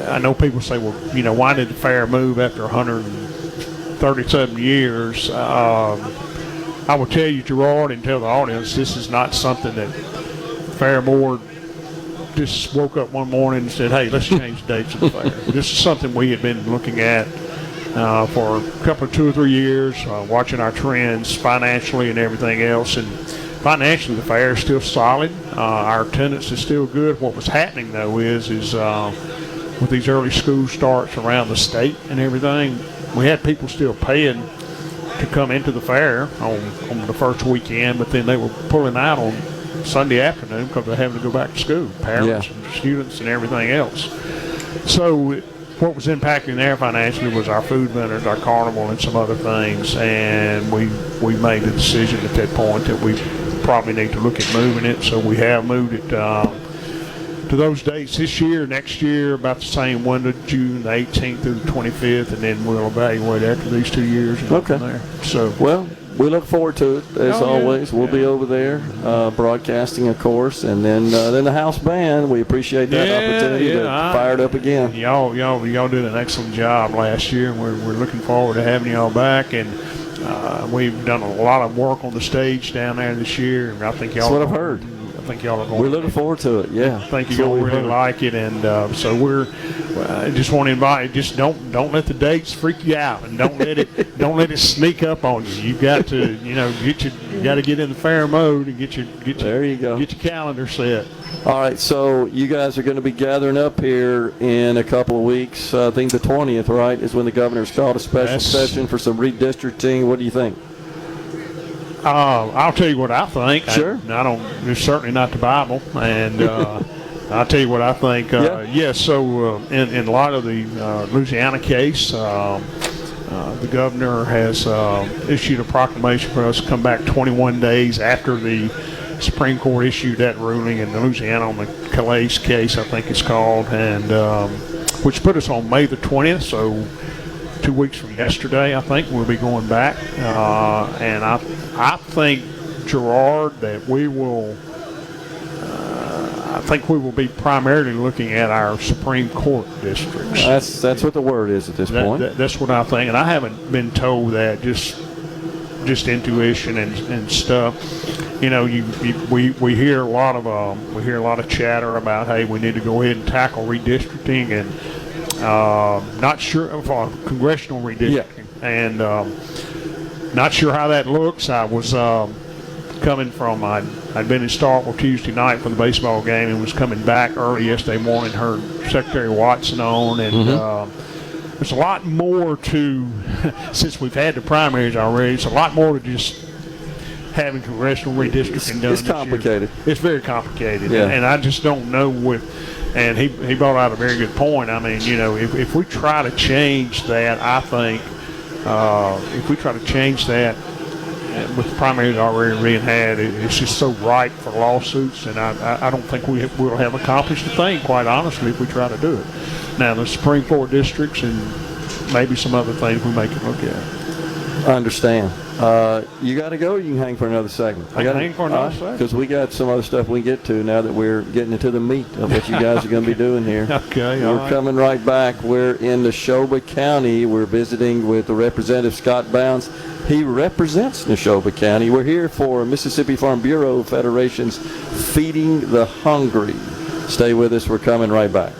I know people say, well, why did the fair move after 137 years? I will tell you, Gerard, and tell the audience, this is not something that Fair Board just woke up one morning and said, hey, let's change the dates of the fair. This is something we had been looking at for a couple of 2 or 3 years, watching our trends financially and everything else. And financially, the fair is still solid. Our attendance is still good. What was happening, though, is with these early school starts around the state and everything, we had people still paying to come into the fair on the first weekend, but then they were pulling out on Sunday afternoon because they're having to go back to school, parents and students and everything else. So what was impacting there financially was our food vendors, our carnival, and some other things, and we made the decision at that point that we probably need to look at moving it, so we have moved it to those dates this year. Next year, about the same window, June the 18th through the 25th, and then we'll evaluate after these 2 years. Okay. There. So, well, we look forward to it as always. We'll be over there broadcasting, of course, and then the house band. We appreciate that opportunity to fire it up again. Y'all did an excellent job last year, and we're looking forward to having y'all back. And we've done a lot of work on the stage down there this year, and I think y'all. That's what I've heard. think y'all are going. We're looking forward to it. Yeah, I think you're going to really like it, and so we're. I just want to invite. Just don't let the dates freak you out, and don't let it sneak up on you. You got to you got to get in the fair mode and get your calendar set. All right, so you guys are going to be gathering up here in a couple of weeks. I think the 20th, right, is when the governor's called a special session for some redistricting. What do you think? I'll tell you what I think. Sure. I don't. It's certainly not the Bible, and I'll tell you what I think. So in light of the Louisiana case, the governor has issued a proclamation for us to come back 21 days after the Supreme Court issued that ruling in Louisiana on the Calais case, I think it's called, and which put us on May the 20th. So 2 weeks from yesterday, I think we'll be going back, and I think, Gerard, that we will. I think we will be primarily looking at our Supreme Court districts. That's what the word is at this point. That's what I think, and I haven't been told that. Just intuition and stuff. We hear a lot of chatter about, hey, we need to go ahead and tackle redistricting, and not sure of congressional redistricting, and not sure how that looks. I was coming from I'd been in Starkville Tuesday night for the baseball game and was coming back early yesterday morning. Heard Secretary Watson on, and there's a lot more to since we've had the primaries already. It's a lot more to just having congressional redistricting done. It's complicated. It's very complicated, yeah. And I just don't know And he brought out a very good point. I mean, if we try to change that, I think if we try to change that with the primaries already being had, it's just so ripe for lawsuits, and I don't think we'll have accomplished a thing, quite honestly, if we try to do it. Now, the Supreme Court districts and maybe some other things we may look at. I understand. You got to go, or you can hang for another segment? I got to hang for another segment. Because we got some other stuff we can get to now that we're getting into the meat of what you guys are going to be doing here. Okay, We're coming right back. We're in Neshoba County. We're visiting with the Representative Scott Bounds. He represents Neshoba County. We're here for Mississippi Farm Bureau Federation's Feeding the Hungry. Stay with us. We're coming right back.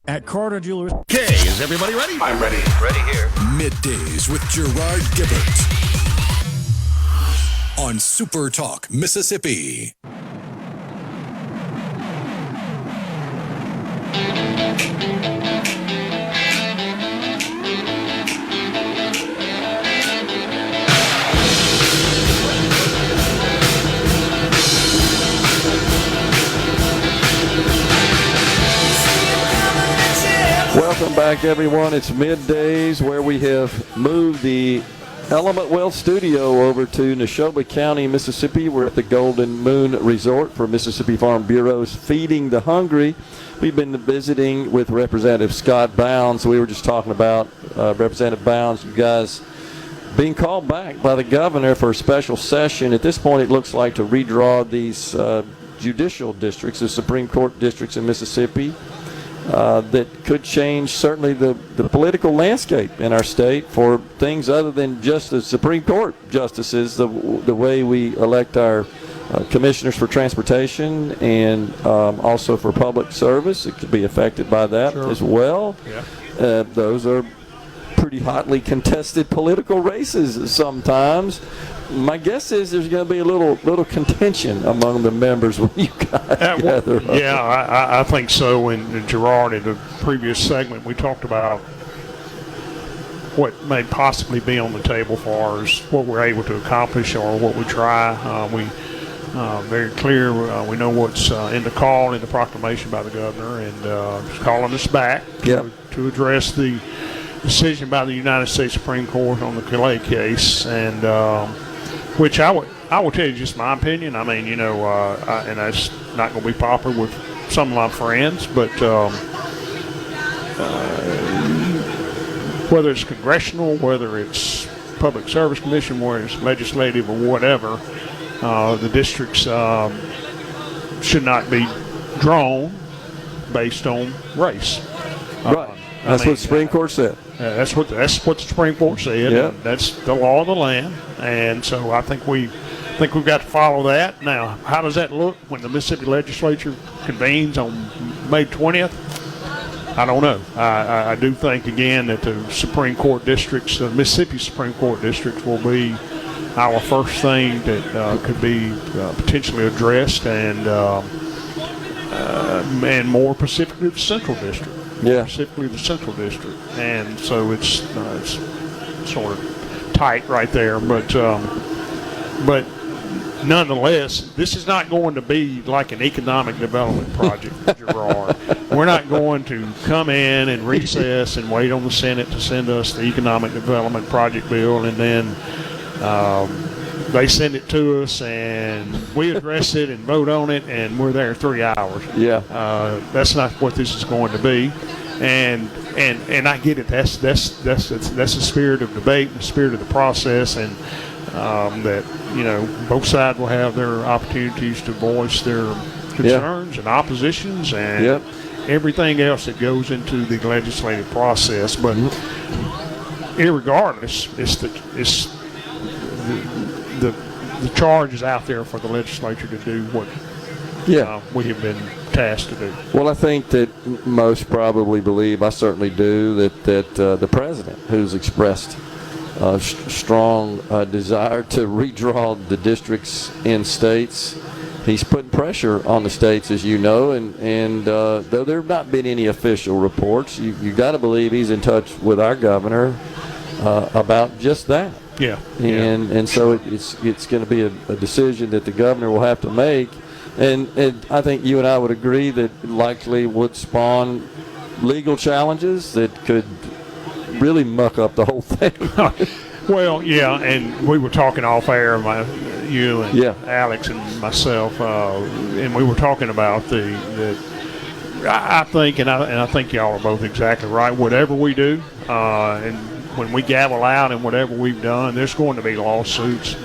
At Carter Jewelers. Okay, is everybody ready? I'm ready. Ready here. Middays with Gerard Gibert on SuperTalk, Mississippi. Welcome back, everyone. It's Middays, where we have moved the Element Wealth Studio over to Neshoba County, Mississippi. We're at the Golden Moon Resort for Mississippi Farm Bureau's Feeding the Hungry. We've been visiting with Representative Scott Bounds. We were just talking about Representative Bounds, you guys being called back by the governor for a special session. At this point, it looks like to redraw these judicial districts, the Supreme Court districts in Mississippi. That could change certainly the political landscape in our state for things other than just the Supreme Court justices, the way we elect our commissioners for transportation and also for public service. It could be affected by that as well. Yeah. Those are pretty hotly contested political races sometimes. My guess is there's going to be a little contention among the members when you guys gather. Yeah, I think so. And Gerard, in the previous segment, we talked about what may possibly be on the table for us, what we're able to accomplish or what we try. very clear. We know what's in the call, in the proclamation by the governor, and just calling us back to address the decision by the United States Supreme Court on the Calais case, and which I will tell you just my opinion. I mean, and that's not going to be popular with some of my friends, but whether it's congressional, whether it's Public Service Commission, whether it's legislative or whatever, the districts should not be drawn based on race. Right. That's what the Supreme Court said. That's what the Supreme Court said. Yep. That's the law of the land, and so I think we've got to follow that. Now, how does that look when the Mississippi Legislature convenes on May 20th? I don't know. I do think, again, that the Supreme Court districts, the Mississippi Supreme Court districts, will be our first thing that could be potentially addressed, and more specifically the Central District. Yeah. Specifically the Central District. And so it's sort of tight right there. But nonetheless, this is not going to be like an economic development project, Gerard. We're not going to come in and recess and wait on the Senate to send us the economic development project bill, and then they send it to us and we address it and vote on it, and we're there 3 hours. Yeah. That's not what this is going to be. And I get it. That's the spirit of debate, the spirit of the process, and that both sides will have their opportunities to voice their concerns and oppositions and everything else that goes into the legislative process. But irregardless, the charge is out there for the legislature to do what we have been tasked to do. Well, I think that most probably believe, I certainly do, that the president, who's expressed a strong desire to redraw the districts in states, he's putting pressure on the states, as you know, and though there have not been any official reports, you got to believe he's in touch with our governor about just that. Yeah. And so it's going to be a decision that the governor will have to make. And I think you and I would agree that it likely would spawn legal challenges that could really muck up the whole thing. Well, yeah, and we were talking off air, you and Alex and myself, and we were talking about I think, and I think y'all are both exactly right. Whatever we do, and when we gavel out and whatever we've done, there's going to be lawsuits.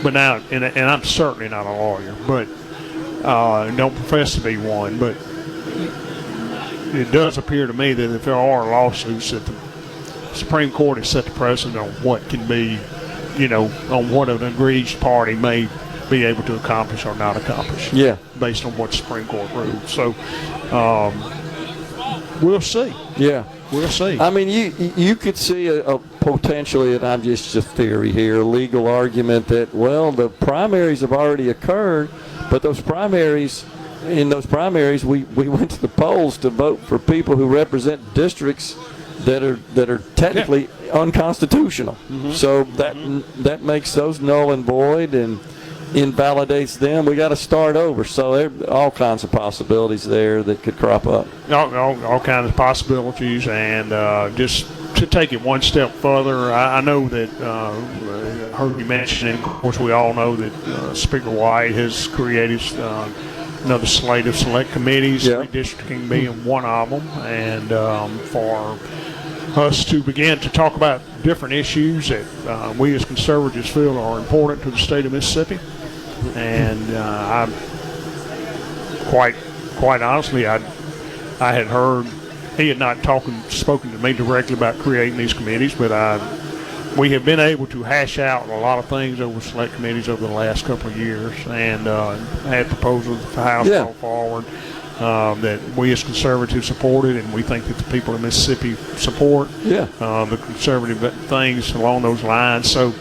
But now, and I'm certainly not a lawyer, but don't profess to be one, but it does appear to me that if there are lawsuits, that the Supreme Court has set the precedent on what can be, on what an aggrieved party may be able to accomplish or not accomplish. Yeah. Based on what the Supreme Court ruled. So we'll see. Yeah. We'll see. I mean, you could see a potentially, and I'm just a theory here, a legal argument that, well, the primaries have already occurred, but in those primaries, we went to the polls to vote for people who represent districts that are technically unconstitutional. Mm-hmm. So that makes those null and void and invalidates them. We got to start over. So there are all kinds of possibilities there that could crop up. All kinds of possibilities, and just to take it one step further, I know that I heard you mention, and of course we all know that Speaker White has created another slate of select committees, redistricting being one of them, and for us to begin to talk about different issues that we as conservatives feel are important to the state of Mississippi. And I quite honestly, I had heard he had not spoken to me directly about creating these committees, but we have been able to hash out a lot of things over select committees over the last couple of years, and had proposals for House go forward that we as conservatives supported, and we think that the people of Mississippi support the conservative things along those lines. So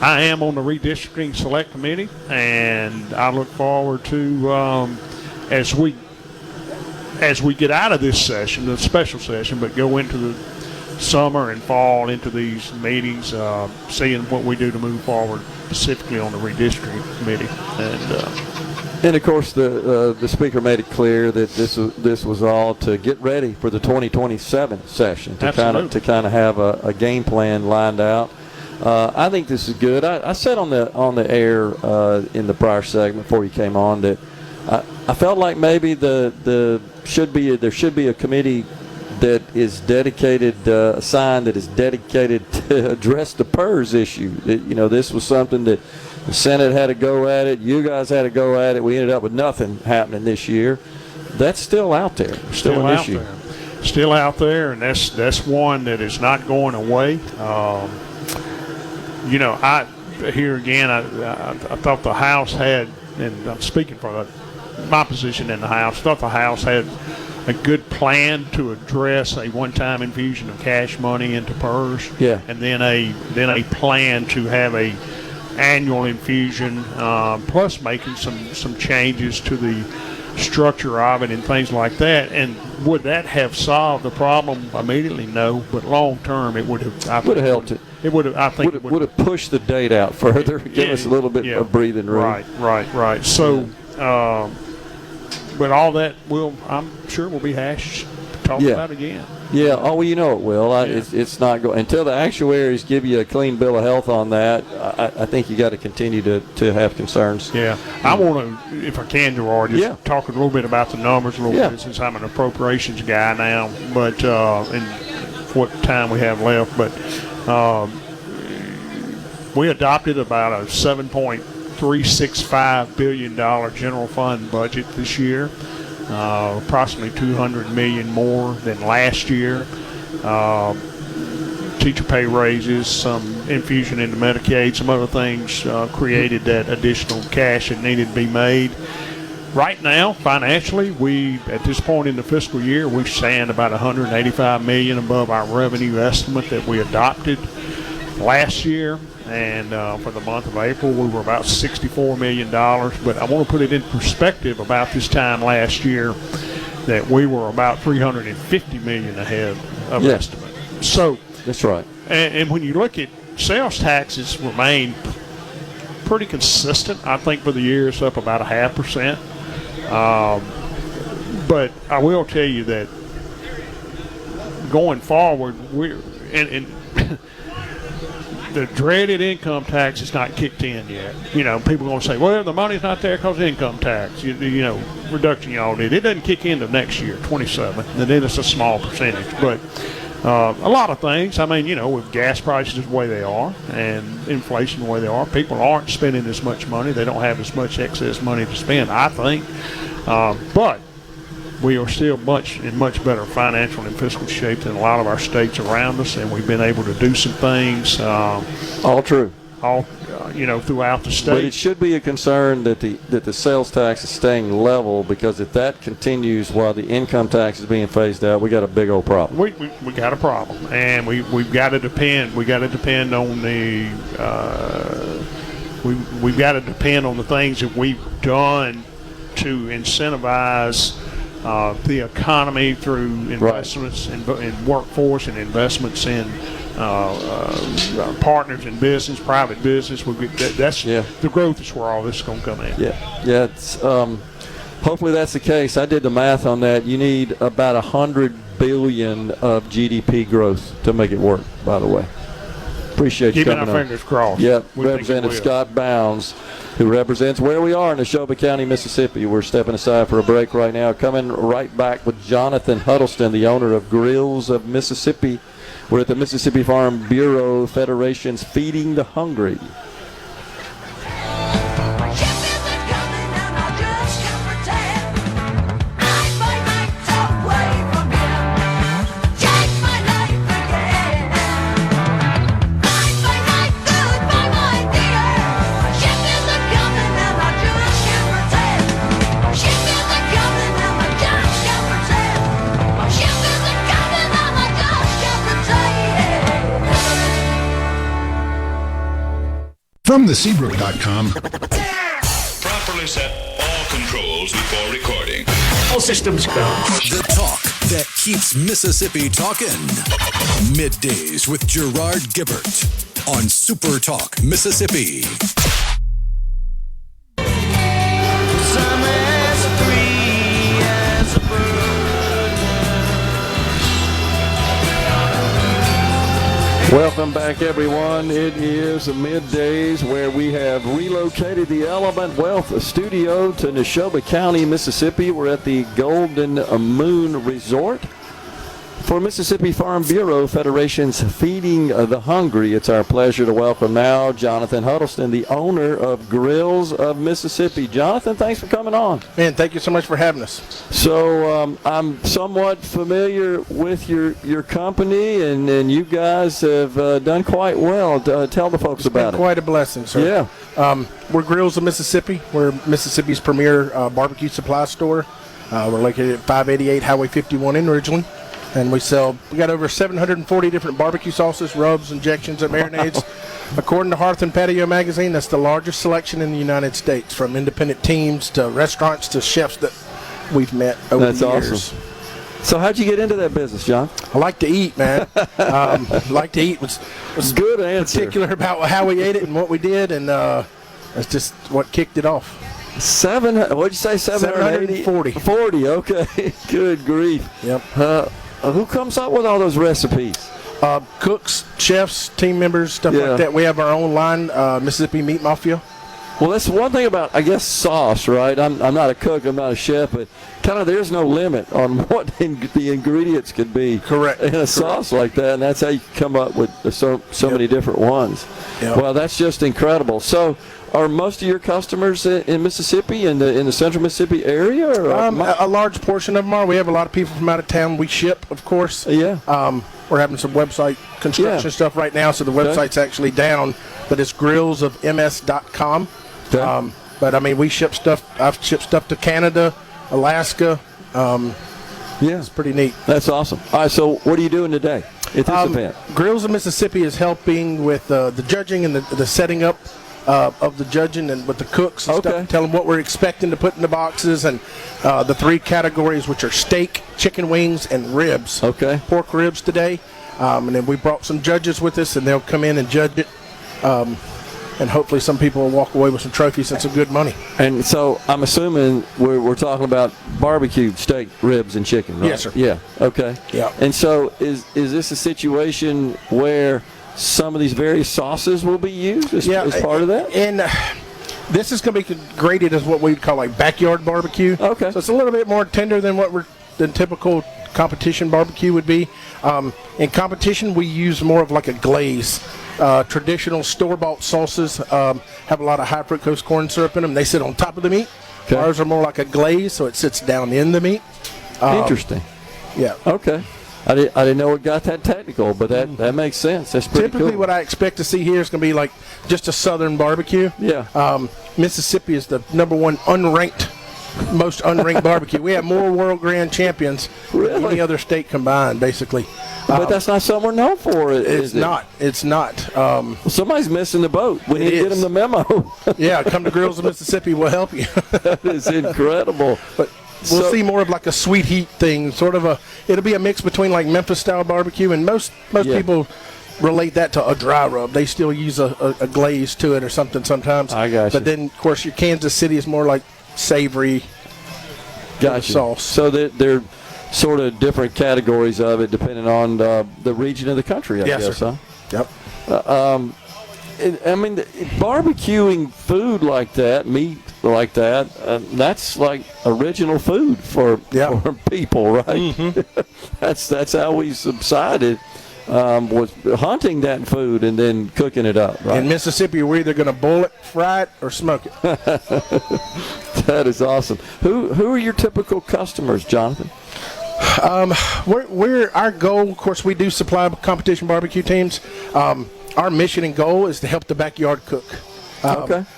I am on the redistricting select committee, and I look forward to as we get out of this session, the special session, but go into the summer and fall into these meetings, seeing what we do to move forward specifically on the redistricting committee. And And of course, the speaker made it clear that this was all to get ready for the 2027 session, to kind of have a game plan lined out. I think this is good. I said on the air in the prior segment before you came on that I felt like maybe there should be a committee that is dedicated, assigned that is dedicated to address the PERS issue. This was something that the Senate had to go at it. You guys had to go at it. We ended up with nothing happening this year. That's still out there. Still an issue. Still out there, and that's one that is not going away. I thought the House had, and I'm speaking for my position in the House, I thought the House had a good plan to address a one-time infusion of cash money into PERS, and then a plan to have a annual infusion, plus making some changes to the structure of it and things like that. And would that have solved the problem immediately? No, but long term it would have. Would have helped it. It would have. I think it would have pushed the date out further, give us a little bit of breathing room. Right. So, but all that I'm sure will be hashed, talked about again. Yeah. Oh, well, it will. It's not going until the actuaries give you a clean bill of health on that. I think you got to continue to have concerns. Yeah. I want to, if I can, Gerard, just talk a little bit about the numbers a little bit, since I'm an appropriations guy now. But and what time we have left, but we adopted about a $7.365 billion general fund budget this year. Approximately $200 million more than last year. Teacher pay raises, some infusion into Medicaid, some other things created that additional cash that needed to be made. Right now, financially, we at this point in the fiscal year, we stand about $185 million above our revenue estimate that we adopted last year. And for the month of April, we were about $64 million. But I want to put it in perspective about this time last year that we were about $350 million ahead of estimate. So that's right. And when you look at sales taxes, remain pretty consistent. I think for the year it's up about 0.5%. But I will tell you that going forward, the dreaded income tax is not kicked in yet. People are going to say, well, the money's not there because of income tax, reduction y'all did. It doesn't kick in until next year, 27, and then it's a small percentage. But a lot of things, with gas prices the way they are and inflation the way they are, people aren't spending as much money. They don't have as much excess money to spend, I think. But we are still in much better financial and fiscal shape than a lot of our states around us, and we've been able to do some things. All true. Throughout the state. But it should be a concern that the sales tax is staying level, because if that continues while the income tax is being phased out, we got a big old problem. We got a problem, and we've got to depend. We got to depend on the. We've got to depend on the things that we've done to incentivize the economy through investments in workforce and investments in partners in business, private business. The growth is where all this is going to come in. Yeah. It's hopefully that's the case. I did the math on that. You need about $100 billion of GDP growth to make it work. By the way, appreciate you coming on. Keeping our fingers crossed. Yep. Representative Scott Bounds, who represents where we are in Neshoba County, Mississippi. We're stepping aside for a break right now. Coming right back with Jonathan Huddleston, the owner of Grills of Mississippi. We're at the Mississippi Farm Bureau Federation's Feeding the Hungry. From theseabrook.com. Properly set all controls before recording. All systems go. The talk that keeps Mississippi talking. Middays with Gerard Gibert on SuperTalk Mississippi. Welcome back, everyone. It is Middays, where we have relocated the Element Wealth Studio to Neshoba County, Mississippi. We're at the Golden Moon Resort. For Mississippi Farm Bureau Federation's Feeding the Hungry, it's our pleasure to welcome now Jonathan Huddleston, the owner of Grills of Mississippi. Jonathan, thanks for coming on. Man, thank you so much for having us. So I'm somewhat familiar with your company, and you guys have done quite well. Tell the folks about it. Quite a blessing, sir. Yeah. We're Grills of Mississippi. We're Mississippi's premier barbecue supply store. We're located at 588 Highway 51 in Ridgeland. And we got over 740 different barbecue sauces, rubs, injections, and marinades. According to Hearth and Patio magazine, that's the largest selection in the United States, from independent teams to restaurants to chefs that we've met over the years. Awesome. So how'd you get into that business, John? I like to eat, man. Like to eat was good answer. Particular about how we ate it and what we did, and that's just what kicked it off. What'd you say? 740. 40. Okay. Good grief. Yep. Who comes up with all those recipes? Cooks, chefs, team members, stuff like that. We have our own line, Mississippi Meat Mafia. Well, that's one thing about, I guess, sauce, right? I'm not a cook, I'm not a chef, but kind of there's no limit on what the ingredients could be. Correct. In a sauce like that, and that's how you come up with so many different ones. Yep. Well, that's just incredible. So, are most of your customers in Mississippi, in the central Mississippi area? Or a large portion of them are. We have a lot of people from out of town. We ship, of course. Yeah. We're having some website construction stuff right now, so the website's actually down, but it's grillsofms.com. Okay. But, I mean, we ship stuff. I've shipped stuff to Canada, Alaska. It's pretty neat. That's awesome. All right, so what are you doing today at this event? Grills of Mississippi is helping with the judging and the setting up of the judging and with the cooks and stuff. Tell them what we're expecting to put in the boxes, and the three categories, which are steak, chicken wings, and ribs. Okay. Pork ribs today. And then we brought some judges with us, and they'll come in and judge it. And hopefully some people will walk away with some trophies and some good money. And so I'm assuming we're talking about barbecue steak, ribs, and chicken, right? Yes, sir. Yeah. Okay. Yeah. And so is this a situation where some of these various sauces will be used as part of that? And this is going to be graded as what we'd call like backyard barbecue. Okay. So it's a little bit more tender than than typical competition barbecue would be. In competition, we use more of like a glaze. Traditional store-bought sauces have a lot of high fructose corn syrup in them. They sit on top of the meat. Okay. Ours are more like a glaze, so it sits down in the meat. Interesting. Yeah. Okay. I didn't know it got that technical, but that makes sense. That's pretty Typically, cool. what I expect to see here is going to be like just a southern barbecue. Yeah. Mississippi is the number one most unranked barbecue. We have more World Grand Champions than any other state combined, basically. But that's not something we're known for, is it? It's not. Somebody's missing the boat. We need to get them the memo. Yeah, come to Grills of Mississippi. We'll help you. That is incredible. But we'll see more of like a sweet heat thing, it'll be a mix between like Memphis style barbecue, and most people relate that to a dry rub. They still use a glaze to it or something sometimes. I got you. But then, of course, your Kansas City is more like savory sauce. So they're sort of different categories of it depending on the region of the country, I guess, sir. huh? Yep. I mean, barbecuing food like that, meat like that, that's like original food for people, right? Mm-hmm. That's how we subsided, was hunting that food and then cooking it up, right? In Mississippi, we're either going to boil it, fry it, or smoke it. That is awesome. Who are your typical customers, Jonathan? Our goal, of course, we do supply competition barbecue teams. Our mission and goal is to help the backyard cook.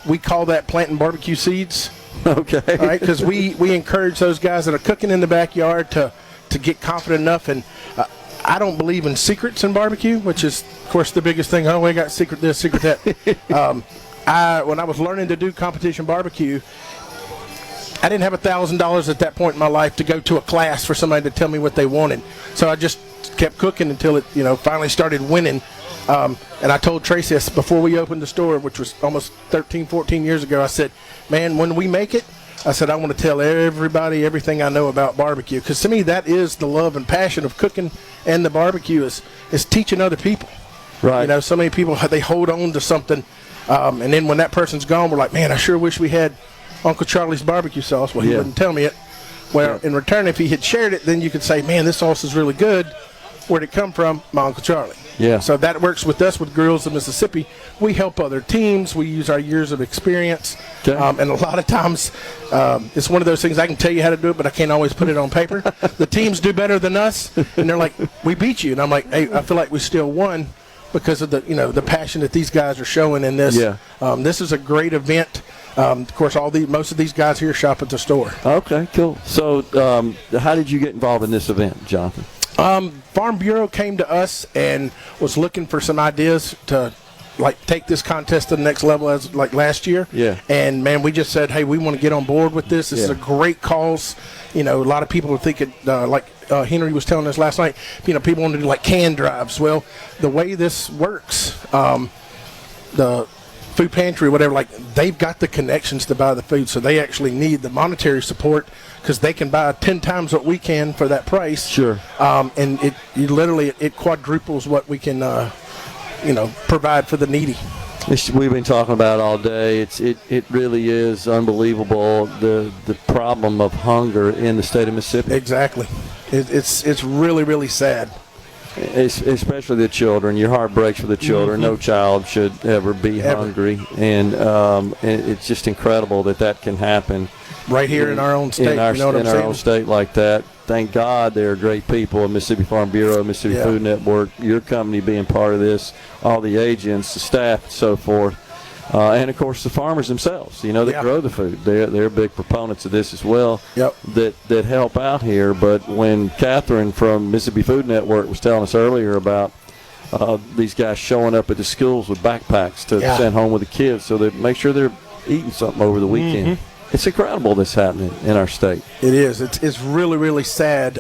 We call that planting barbecue seeds. Okay. All right, because we encourage those guys that are cooking in the backyard to get confident enough. And I don't believe in secrets in barbecue, which is, of course, the biggest thing. Oh, we got secret this, secret that. When I was learning to do competition barbecue, I didn't have $1,000 at that point in my life to go to a class for somebody to tell me what they wanted. So I just kept cooking until it, finally started winning. And I told Tracy before we opened the store, which was almost 13, 14 years ago, I said, man, when we make it, I said, I want to tell everybody everything I know about barbecue. Because to me, that is the love and passion of cooking, and the barbecue is teaching other people. Right. You know, so many people, they hold on to something, and then when that person's gone, we're like, man, I sure wish we had Uncle Charlie's barbecue sauce. Well, he wouldn't tell me it. Well, in return, if he had shared it, then you could say, man, this sauce is really good. Where'd it come from? My Uncle Charlie. Yeah. So that works with us with Grills of Mississippi. We help other teams. We use our years of experience. Okay. And a lot of times, it's one of those things I can tell you how to do it, but I can't always put it on paper. The teams do better than us, and they're like, we beat you. And I'm like, hey, I feel like we still won because of the passion that these guys are showing in this. Yeah. This is a great event. Of course, most of these guys here shop at the store. Okay, cool. So how did you get involved in this event, Jonathan? Farm Bureau came to us and was looking for some ideas to take this contest to the next level as like last year. Yeah. And man, we just said, hey, we want to get on board with this. This is a great cause. You know, a lot of people are thinking Henry was telling us last night, people want to do like can drives. Well, the way this works, the food pantry or whatever, they've got the connections to buy the food, so they actually need the monetary support because they can buy 10 times what we can for that price. Sure. And it quadruples what we can provide for the needy. We've been talking about it all day. It really is unbelievable, the problem of hunger in the state of Mississippi. Exactly. It's really, really sad. Especially the children. Your heart breaks for the children. Mm-hmm. No child should ever be hungry, and it's just incredible that can happen right here in our own state. In our own state like that. Thank God there are great people at Mississippi Farm Bureau, Mississippi Food Network, your company being part of this, all the agents, the staff, and so forth. And, of course, the farmers themselves, that grow the food. They're big proponents of this as well. Yep. That help out here. But when Catherine from Mississippi Food Network was telling us earlier about these guys showing up at the schools with backpacks to send home with the kids so they make sure they're eating something over the weekend. Mm-hmm. It's incredible this happening in our state. It is. It's really, really sad.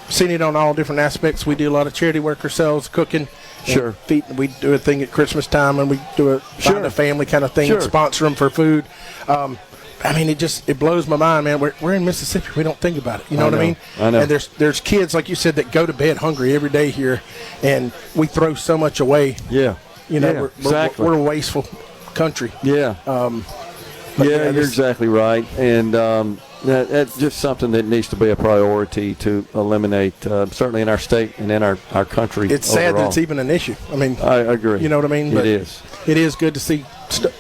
Seeing it on all different aspects. We do a lot of charity work ourselves, cooking. Sure. We do a thing at Christmas time, and we do a find a family kind of thing and sponsor them for food. It blows my mind, man. We're in Mississippi. We don't think about it. You know what I mean? I know. And there's kids, like you said, that go to bed hungry every day here, and we throw so much away. Yeah. Exactly. We're a wasteful country. Yeah. You're exactly right. And that's just something that needs to be a priority to eliminate, certainly in our state and in our country. It's sad that it's even an issue. I agree. You know what I mean? It is. It is good to see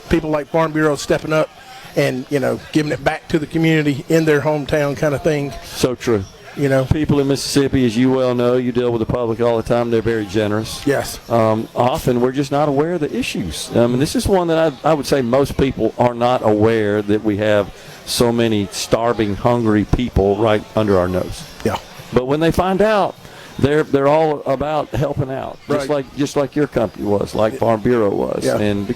people like Farm Bureau stepping up and, giving it back to the community in their hometown kind of thing. So true. People in Mississippi, as you well know, you deal with the public all the time, they're very generous. Yes. Often we're just not aware of the issues. This is one that I would say most people are not aware that we have so many starving, hungry people right under our nose. Yeah. But when they find out, they're all about helping out, just like your company was, like Farm Bureau was, and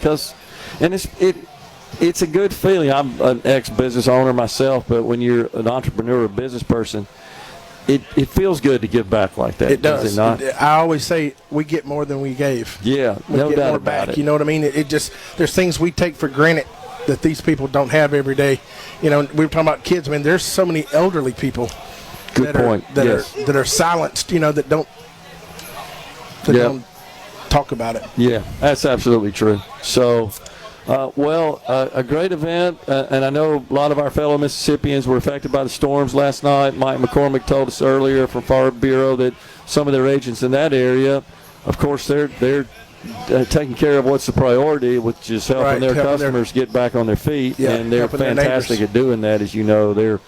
it's a good feeling. I'm an ex-business owner myself, but when you're an entrepreneur, a business person, it feels good to give back like that. It does. It not? I always say we get more than we gave. Yeah, we no get doubt more about back. it. You know what I mean? There's things we take for granted that these people don't have every day. We were talking about kids. There's so many elderly people. Good point. That are silenced. That don't talk about it. Yeah, that's absolutely true. So. A great event, and I know a lot of our fellow Mississippians were affected by the storms last night. Mike McCormick told us earlier from Farm Bureau that some of their agents in that area, of course, they're taking care of what's the priority, which is helping their customers get back on their feet, and they're fantastic at doing that. As you know, they're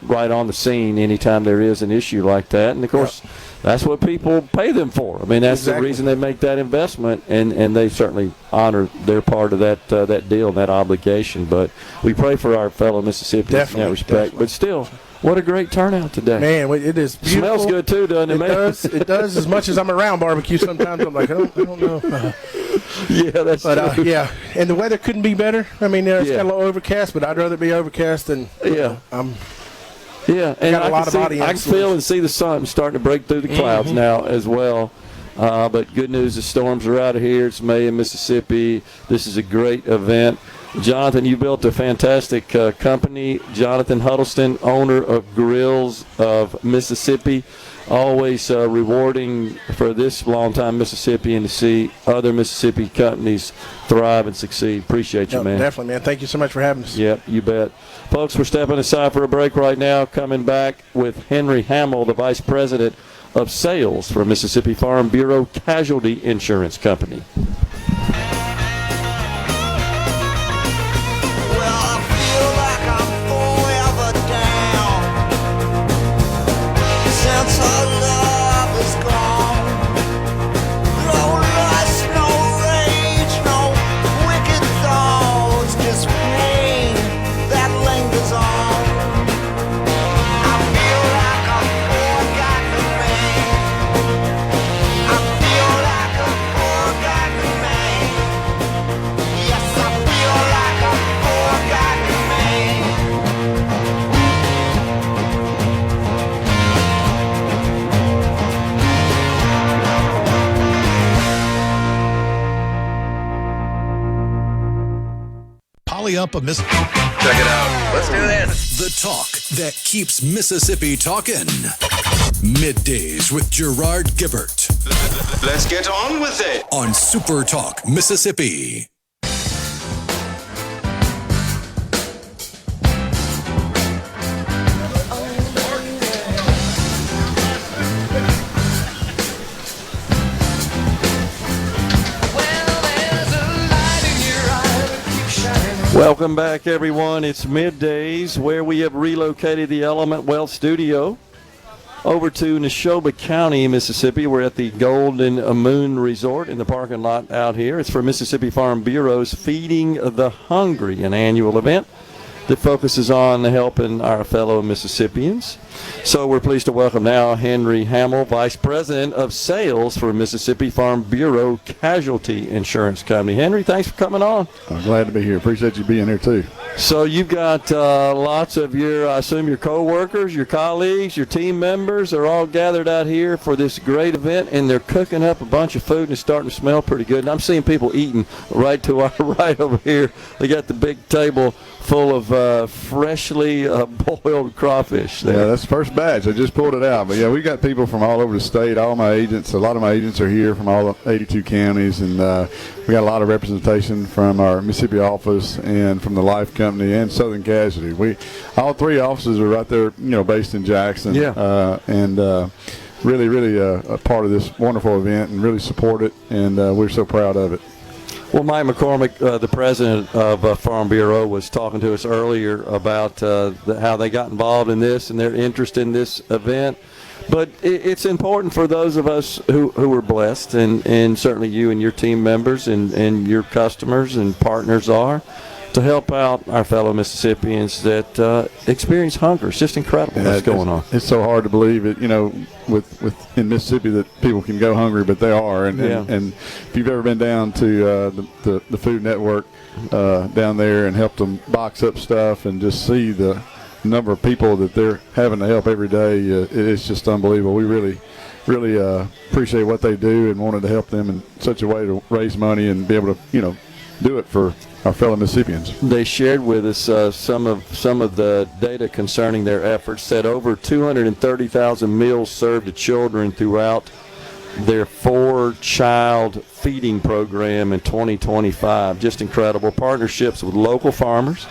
right on the scene anytime there is an issue like that, and of course. That's what people pay them for. That's the reason they make that investment, and they certainly honor their part of that deal, that obligation. But we pray for our fellow Mississippians in that respect. Definitely. But still, what a great turnout today. Man, it is beautiful. Smells good, too, doesn't it, man? It does. As much as I'm around barbecue, sometimes I'm like, I don't know. Yeah, that's true. And the weather couldn't be better. It's got a little overcast, but I'd rather be overcast than, Yeah, and I can feel and see the sun starting to break through the clouds now as well. But good news, the storms are out of here. It's May in Mississippi. This is a great event. Jonathan, you built a fantastic company. Jonathan Huddleston, owner of Grills of Mississippi. always rewarding for this longtime Mississippian to see other Mississippi companies thrive and succeed. Appreciate you, man. Definitely, man. Thank you so much for having us. Yep, you bet. Folks, we're stepping aside for a break right now. Coming back with Henry Hamill, the Vice President of Sales for Mississippi Farm Bureau Casualty Insurance Company. Up a Check it out. Let's do this. The talk that keeps Mississippi talking. Middays with Gerard Gibert. Let's get on with it. On SuperTalk, Mississippi. Welcome back, everyone. It's Middays, where we have relocated the Element Wealth Studio over to Neshoba County, Mississippi. We're at the Golden Moon Resort in the parking lot out here. It's for Mississippi Farm Bureau's Feeding the Hungry, an annual event that focuses on helping our fellow Mississippians. So we're pleased to welcome now Henry Hamill, Vice President of Sales for Mississippi Farm Bureau Casualty Insurance Company. Henry, thanks for coming on. I'm glad to be here. Appreciate you being here, too. So you've got lots of I assume your co-workers, your colleagues, your team members are all gathered out here for this great event, and they're cooking up a bunch of food, and it's starting to smell pretty good. And I'm seeing people eating right to our right over here. They got the big table full of freshly boiled crawfish there. Yeah, that's the first batch. I just pulled it out. But, yeah, we got people from all over the state. All my agents, a lot of my agents are here from all 82 counties, and we got a lot of representation from our Mississippi office and from the Life Company and Southern Casualty. All three offices are right there, based in Jackson. Yeah. Really a part of this wonderful event and really support it, and we're so proud of it. Well, Mike McCormick, the president of Farm Bureau, was talking to us earlier about how they got involved in this and their interest in this event. But it's important for those of us who are blessed, and certainly you and your team members and your customers and partners are, to help out our fellow Mississippians that experience hunger. It's just incredible what's going on. It's so hard to believe it, with in Mississippi that people can go hungry, but they are. And if you've ever been down to the Food Network down there and helped them box up stuff and just see the number of people that they're having to help every day, it's just unbelievable. We really appreciate what they do and wanted to help them in such a way to raise money and be able to, do it for our fellow Mississippians. They shared with us some of the data concerning their efforts. Said over 230,000 meals served to children throughout their 4-child feeding program in 2025. Just incredible. Partnerships with local farmers,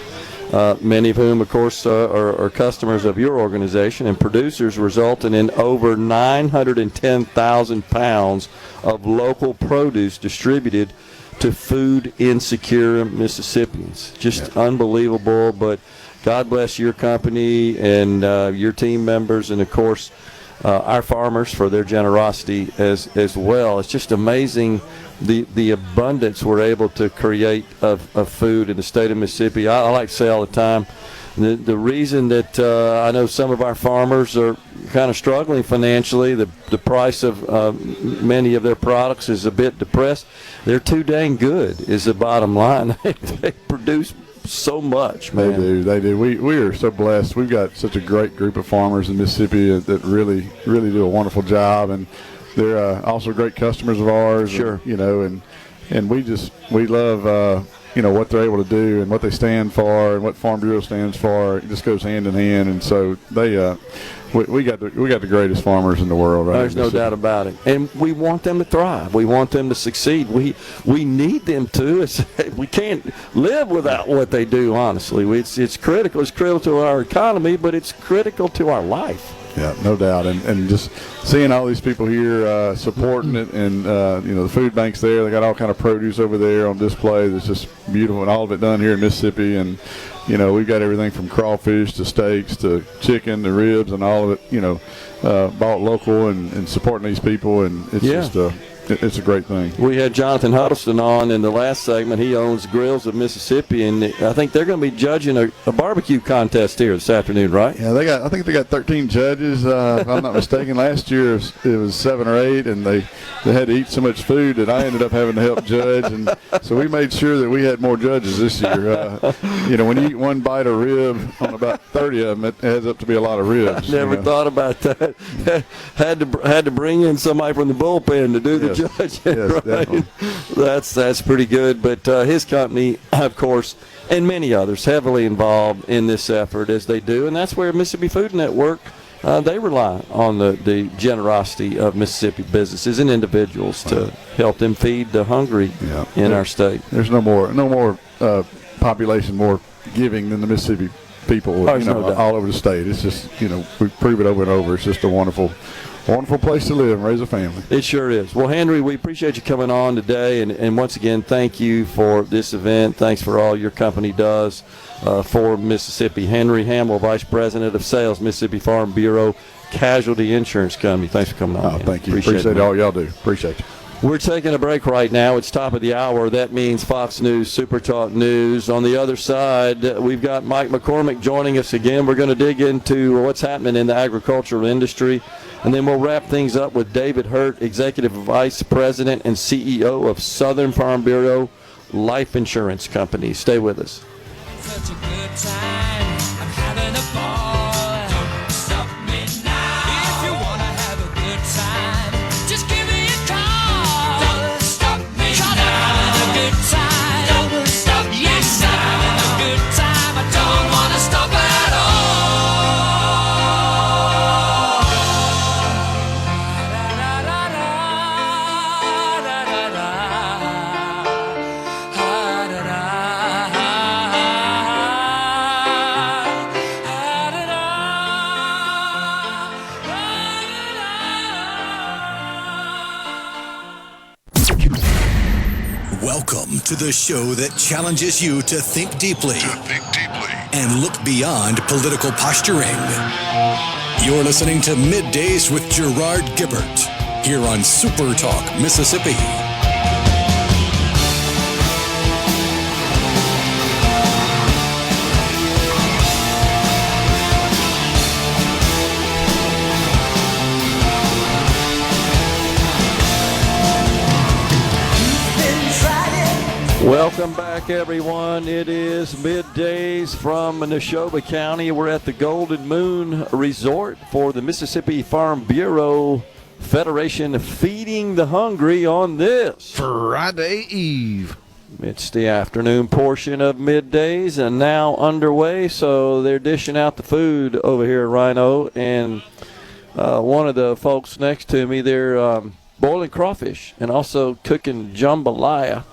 many of whom, of course, are customers of your organization, and producers, resulting in over 910,000 pounds of local produce distributed to food insecure Mississippians. Just unbelievable. But God bless your company and your team members, and of course our farmers for their generosity as well. It's just amazing the abundance we're able to create of food in the state of Mississippi. I like to say all the time, the reason that I know some of our farmers are kind of struggling financially, the price of many of their products is a bit depressed. They're too dang good is the bottom line. They produce so much, man. They do. We are so blessed. We've got such a great group of farmers in Mississippi that really do a wonderful job, and they're also great customers of ours. Sure. And we love what they're able to do and what they stand for and what Farm Bureau stands for. It just goes hand in hand, and so they we got the greatest farmers in the world. Right? There's no doubt about it, and we want them to thrive. We want them to succeed. We need them to. We can't live without what they do. Honestly, it's critical. It's critical to our economy, but it's critical to our life. Yeah, no doubt, and just seeing all these people here supporting it, and the food banks there, they got all kind of produce over there on display that's just beautiful, and all of it done here in Mississippi. And we've got everything from crawfish to steaks to chicken to ribs, and all of it bought local and supporting these people, and it's just it's a great thing. We had Jonathan Huddleston on in the last segment. He owns Grills of Mississippi, and I think they're going to be judging a barbecue contest here this afternoon, right? Yeah, I think they got 13 judges, if I'm not mistaken. Last year it was 7 or 8, and they had to eat so much food that I ended up having to help judge, and so we made sure that we had more judges this year. When you eat one bite of rib on about 30 of them, it adds up to be a lot of ribs. Never thought about that. had to bring in somebody from the bullpen to do the judge. Yes, right? That's pretty good. But his company, of course, and many others, heavily involved in this effort as they do, and that's where Mississippi Food Network, they rely on the generosity of Mississippi businesses and individuals to help them feed the hungry in our state. There's no more population more giving than the Mississippi people. All over the state. It's just we prove it over and over. It's just a wonderful place to live and raise a family. It sure is. Well, Henry, we appreciate you coming on today, and once again, thank you for this event. Thanks for all your company does for Mississippi. Henry Hamill, Vice President of Sales, Mississippi Farm Bureau Casualty Insurance Company. Thanks for coming on. Thank you. Appreciate all y'all do. Appreciate you. We're taking a break right now. It's top of the hour. That means Fox News, SuperTalk News. On the other side, we've got Mike McCormick joining us again. We're going to dig into what's happening in the agricultural industry, and then we'll wrap things up with David Hurt, Executive Vice President and CEO of Southern Farm Bureau Life Insurance Company. Stay with us. Such a good time. I'm having a ball. Stop me now. If you want to have a good time, just give me a call. Don't stop me now. I'm having a good time. Don't stop me now. Yes, I'm having a good time. I don't want to stop at Welcome to the show that challenges you to think deeply, and look beyond political posturing. You're listening to Middays with Gerard Gibert here on SuperTalk Mississippi. Welcome back, everyone. It is Middays from Neshoba County. We're at the Golden Moon Resort for the Mississippi Farm Bureau Federation Feeding the Hungry on this Friday Eve. It's the afternoon portion of Middays and now underway, so they're dishing out the food over here at Rhino. And one of the folks next to me, they're boiling crawfish and also cooking jambalaya.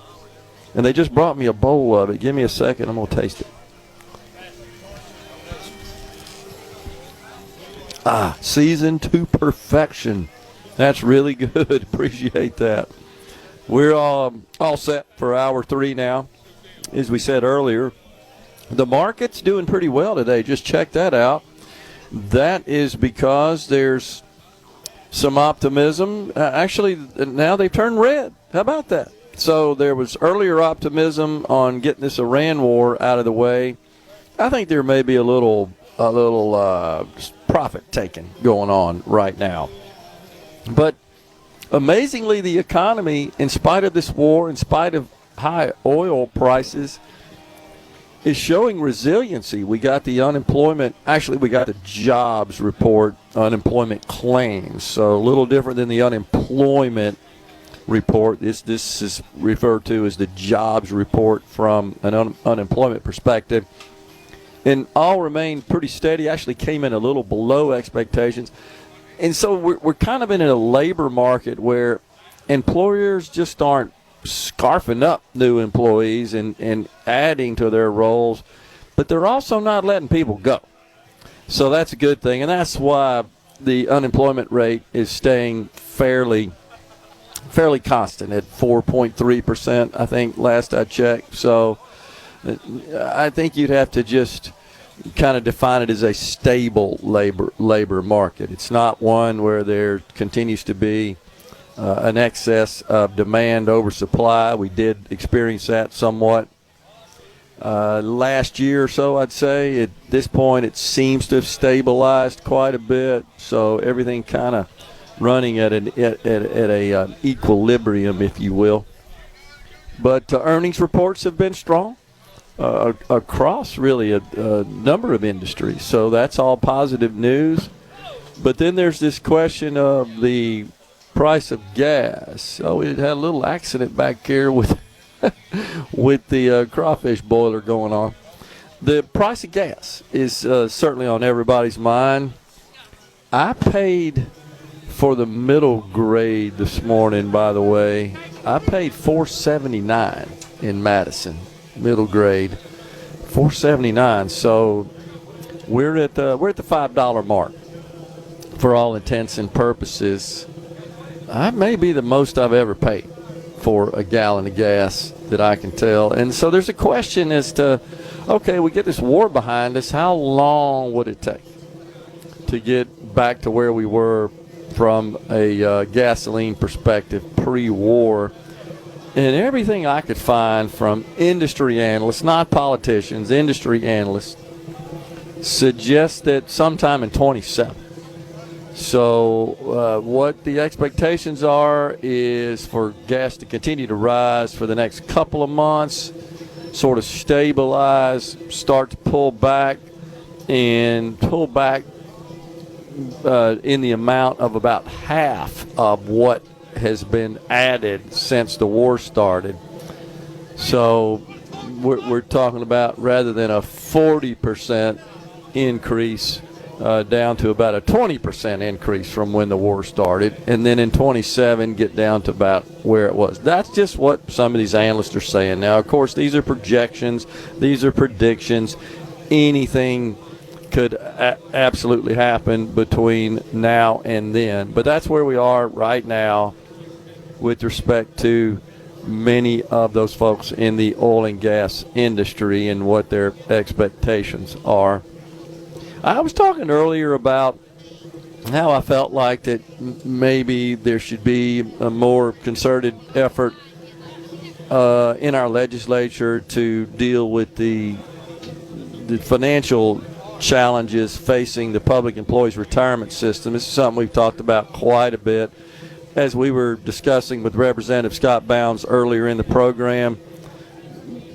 And they just brought me a bowl of it. Give me a second. I'm going to taste it. Seasoned to perfection. That's really good. Appreciate that. We're all set for hour 3 now. As we said earlier, the market's doing pretty well today. Just check that out. That is because there's some optimism. Actually, now they've turned red. How about that? So there was earlier optimism on getting this Iran war out of the way. I think there may be a little profit taking going on right now. But amazingly, the economy, in spite of this war, in spite of high oil prices, is showing resiliency. We got the unemployment. Actually, we got the jobs report, unemployment claims. So a little different than the unemployment report. This is referred to as the jobs report from an unemployment perspective. And all remained pretty steady, actually came in a little below expectations. And so we're kind of in a labor market where employers just aren't scarfing up new employees and adding to their roles, but they're also not letting people go. So that's a good thing, and that's why the unemployment rate is staying fairly constant at 4.3%, I think, last I checked. So I think you'd have to just kind of define it as a stable labor market. It's not one where there continues to be an excess of demand over supply. We did experience that somewhat last year or so, I'd say. At this point, it seems to have stabilized quite a bit. So everything kind of running at a equilibrium, if you will. But earnings reports have been strong across really a number of industries. So that's all positive news. But then there's this question of the price of gas. Oh, we had a little accident back here with with the crawfish boiler going on. The price of gas is certainly on everybody's mind. I paid for the middle grade this morning, by the way. I paid $4.79 in Madison, middle grade, $4.79. So we're at the $5 mark for all intents and purposes. That may be the most I've ever paid for a gallon of gas that I can tell. And so there's a question as to, okay, we get this war behind us. How long would it take to get back to where we were from a gasoline perspective pre-war? And everything I could find from industry analysts, not politicians, industry analysts, suggests that sometime in 27. So what the expectations are is for gas to continue to rise for the next couple of months, sort of stabilize, start to pull back in the amount of about half of what has been added since the war started. So we're talking about, rather than a 40% increase, down to about a 20% increase from when the war started, and then in 27 get down to about where it was. That's just what some of these analysts are saying. Now, of course, these are projections, these are predictions. Anything could absolutely happen between now and then, but that's where we are right now with respect to many of those folks in the oil and gas industry and what their expectations are. I was talking earlier about how I felt like that maybe there should be a more concerted effort in our legislature to deal with the financial challenges facing the public employees retirement system. This is something we've talked about quite a bit. As we were discussing with Representative Scott Bounds earlier in the program,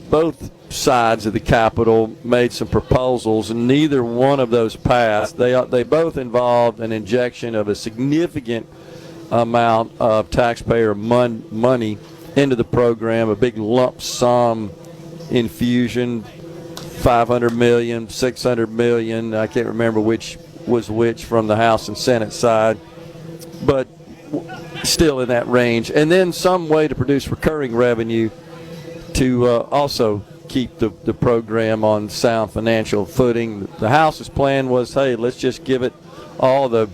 both sides of the Capitol made some proposals, and neither one of those passed. They both involved an injection of a significant amount of taxpayer money into the program, a big lump sum infusion, $500 million, $600 million. I can't remember which was which from the House and Senate side, but still in that range. And then some way to produce recurring revenue to also keep the program on sound financial footing. The House's plan was, hey, let's just give it all the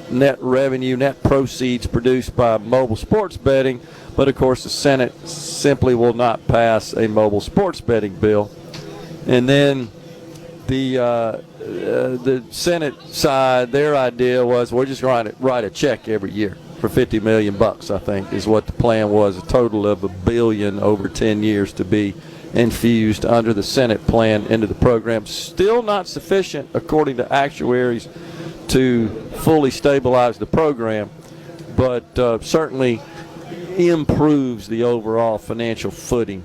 net revenue, net proceeds produced by mobile sports betting. But, of course, the Senate simply will not pass a mobile sports betting bill. And then the Senate side, their idea was we're just going to write a check every year for $50 million, I think, is what the plan was, a total of $1 billion over 10 years to be infused under the Senate plan into the program. Still not sufficient, according to actuaries, to fully stabilize the program, but certainly improves the overall financial footing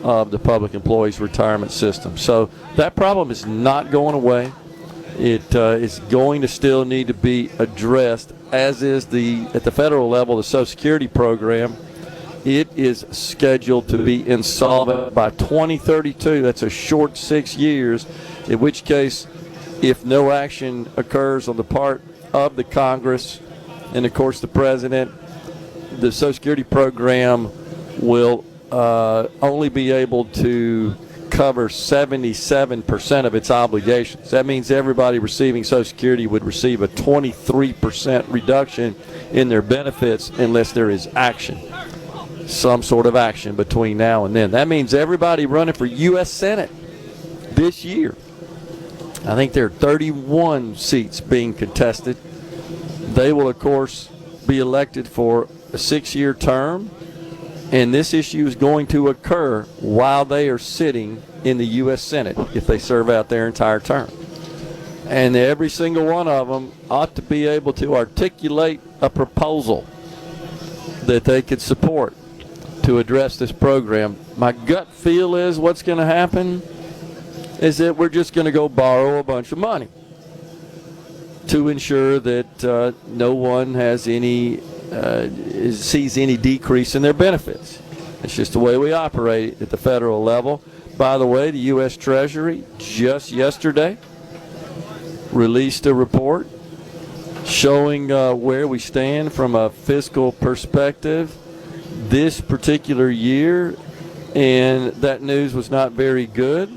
of the public employees retirement system. So that problem is not going away. It is going to still need to be addressed, as is at the federal level, the Social Security program. it is scheduled to be insolvent by 2032. That's a short 6 years, in which case, if no action occurs on the part of the Congress and, of course, the President, the Social Security program will only be able to cover 77% of its obligations. That means everybody receiving Social Security would receive a 23% reduction in their benefits unless there is action, some sort of action between now and then. That means everybody running for U.S. Senate this year, I think there are 31 seats being contested. They will, of course, be elected for a 6-year term, and this issue is going to occur while they are sitting in the U.S. Senate if they serve out their entire term. And every single one of them ought to be able to articulate a proposal that they could support to address this program. My gut feel is what's going to happen is that we're just going to go borrow a bunch of money to ensure that no one has any sees any decrease in their benefits. It's just the way we operate at the federal level. By the way, the U.S. Treasury just yesterday released a report showing where we stand from a fiscal perspective this particular year, and that news was not very good.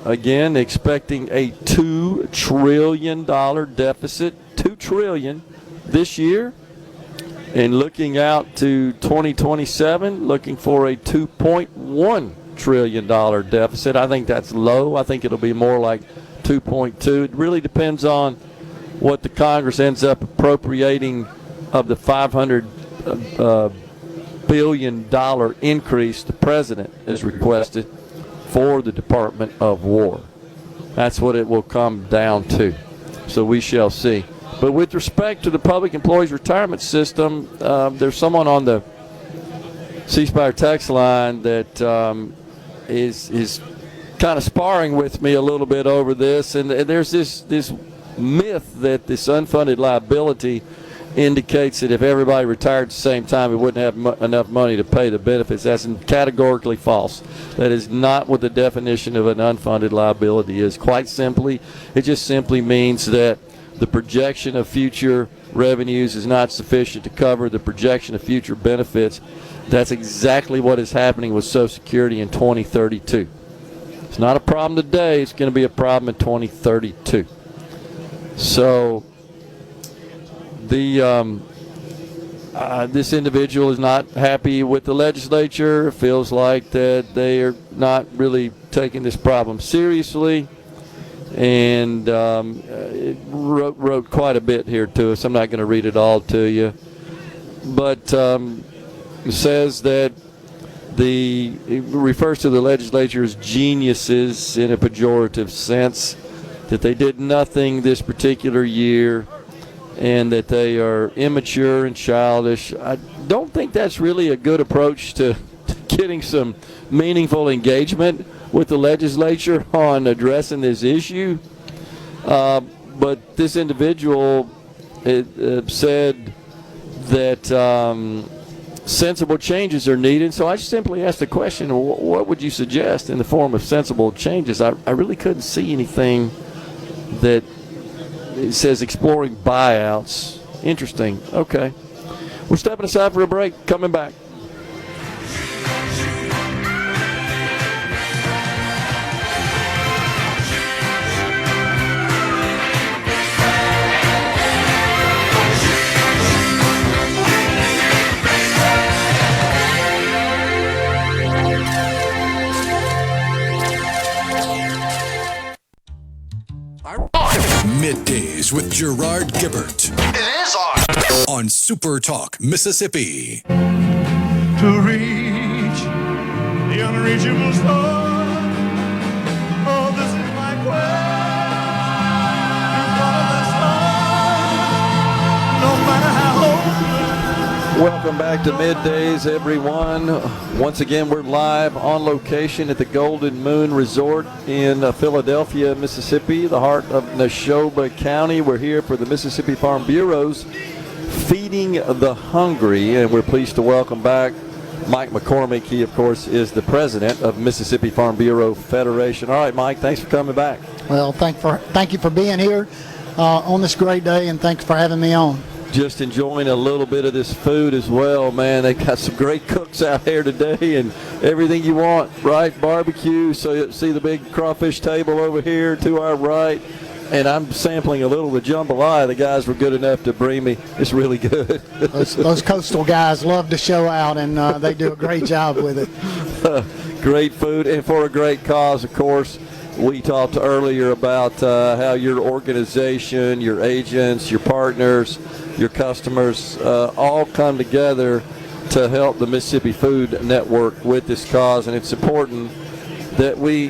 Again, expecting a $2 trillion deficit, $2 trillion this year. And looking out to 2027, looking for a $2.1 trillion deficit. I think that's low. I think it'll be more like 2.2. It really depends on what the Congress ends up appropriating of the $500 billion increase the president has requested for the Department of War. That's what it will come down to. So we shall see. But with respect to the public employees retirement system, there's someone on the C-Spire text line that is kind of sparring with me a little bit over this. And there's this myth that this unfunded liability indicates that if everybody retired at the same time, we wouldn't have enough money to pay the benefits. That's categorically false. That is not what the definition of an unfunded liability is. Quite simply, it just simply means that the projection of future revenues is not sufficient to cover the projection of future benefits. That's exactly what is happening with Social Security in 2032. It's not a problem today. It's going to be a problem in 2032. So this individual is not happy with the legislature, feels like that they are not really taking this problem seriously, and it wrote quite a bit here to us. I'm not going to read it all to you, but it says that it refers to the legislature as geniuses in a pejorative sense, that they did nothing this particular year, and that they are immature and childish. I don't think that's really a good approach to getting some meaningful engagement with the legislature on addressing this issue. But this individual said that sensible changes are needed. So I just simply asked the question, what would you suggest in the form of sensible changes? I really couldn't see anything that it says exploring buyouts. Interesting. Okay. We're stepping aside for a break. Coming back. Middays with Gerard Gibert. It is on SuperTalk, Mississippi. To reach the unreachable star. Oh, this is my quest. In front of the star, no matter how hopeless. Welcome back to Middays, everyone. Once again, we're live on location at the Golden Moon Resort in Philadelphia, Mississippi, the heart of Neshoba County. We're here for the Mississippi Farm Bureau's Feeding the Hungry, and we're pleased to welcome back Mike McCormick. He, of course, is the president of Mississippi Farm Bureau Federation. All right, Mike, thanks for coming back. Well, thank you for being here on this great day, and thanks for having me on. Just enjoying a little bit of this food as well, man. They got some great cooks out here today, and everything you want, right? Barbecue. So you see the big crawfish table over here to our right. And I'm sampling a little of the jambalaya. The guys were good enough to bring me. It's really good. Those coastal guys love to show out, and they do a great job with it. Great food, and for a great cause, of course. We talked earlier about how your organization, your agents, your partners, your customers all come together to help the Mississippi Food Network with this cause, and it's important that we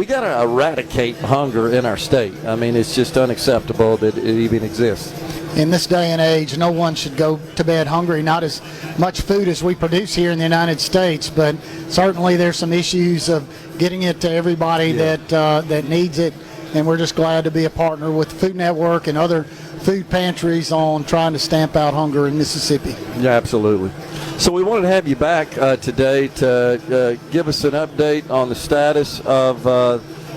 got to eradicate hunger in our state. I mean, it's just unacceptable that it even exists. In this day and age, no one should go to bed hungry. Not as much food as we produce here in the United States, but certainly there's some issues of getting it to everybody that needs it. And we're just glad to be a partner with the Food Network and other food pantries on trying to stamp out hunger in Mississippi. Yeah, absolutely. So we wanted to have you back today to give us an update on the status of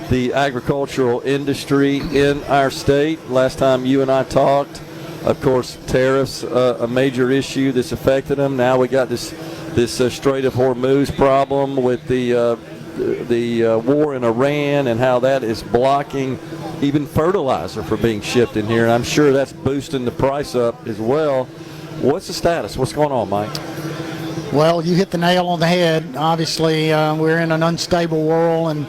the agricultural industry in our state. Last time you and I talked, of course, tariffs, a major issue that's affected them. Now we got this Strait of Hormuz problem with the war in Iran and how that is blocking even fertilizer from being shipped in here. And I'm sure that's boosting the price up as well. What's the status? What's going on, Mike? Well, you hit the nail on the head. Obviously, we're in an unstable world, and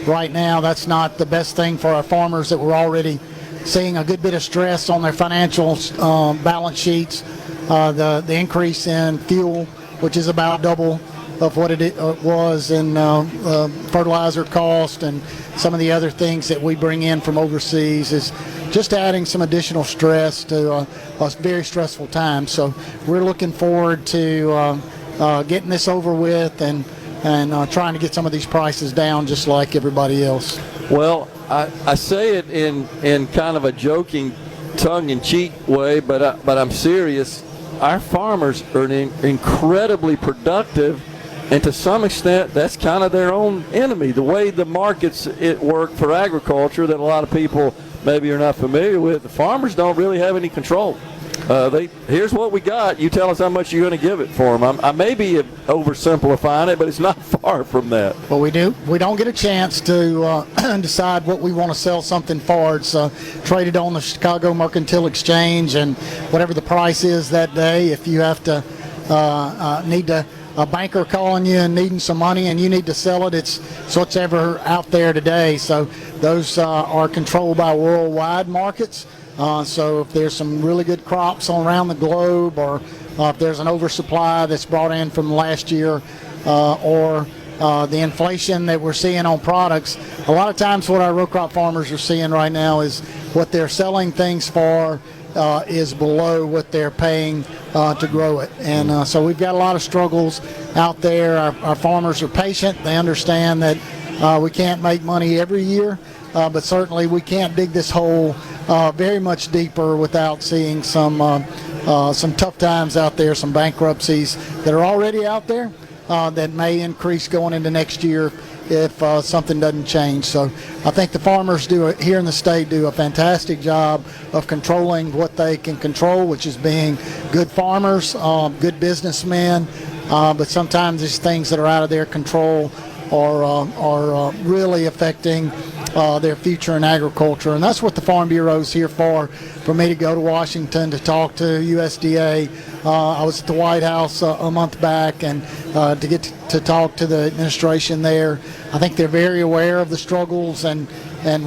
right now that's not the best thing for our farmers that we're already seeing a good bit of stress on their financial balance sheets. The increase in fuel, which is about double of what it was in fertilizer cost and some of the other things that we bring in from overseas, is just adding some additional stress to a very stressful time. So we're looking forward to getting this over with and trying to get some of these prices down just like everybody else. Well, I say it in kind of a joking, tongue-in-cheek way, but I'm serious. Our farmers are incredibly productive, and to some extent, that's kind of their own enemy. The way the markets work for agriculture that a lot of people maybe are not familiar with, the farmers don't really have any control. Here's what we got. You tell us how much you're going to give it for them. I may be oversimplifying it, but it's not far from that. Well, we don't get a chance to decide what we want to sell something for. It's traded on the Chicago Mercantile Exchange, and whatever the price is that day, if you have to need a banker calling you and needing some money and you need to sell it, it's whatever out there today. So those are controlled by worldwide markets. So if there's some really good crops around the globe, or if there's an oversupply that's brought in from last year, or the inflation that we're seeing on products, a lot of times what our row crop farmers are seeing right now is what they're selling things for is below what they're paying to grow it. And so we've got a lot of struggles out there. Our farmers are patient. They understand that we can't make money every year, but certainly we can't dig this hole very much deeper without seeing some tough times out there, some bankruptcies that are already out there that may increase going into next year if something doesn't change. So I think the farmers here in the state do a fantastic job of controlling what they can control, which is being good farmers, good businessmen, but sometimes these things that are out of their control are really affecting their future in agriculture. And that's what the Farm Bureau is here for me to go to Washington to talk to USDA. I was at the White House a month back, and to get to talk to the administration there. I think they're very aware of the struggles and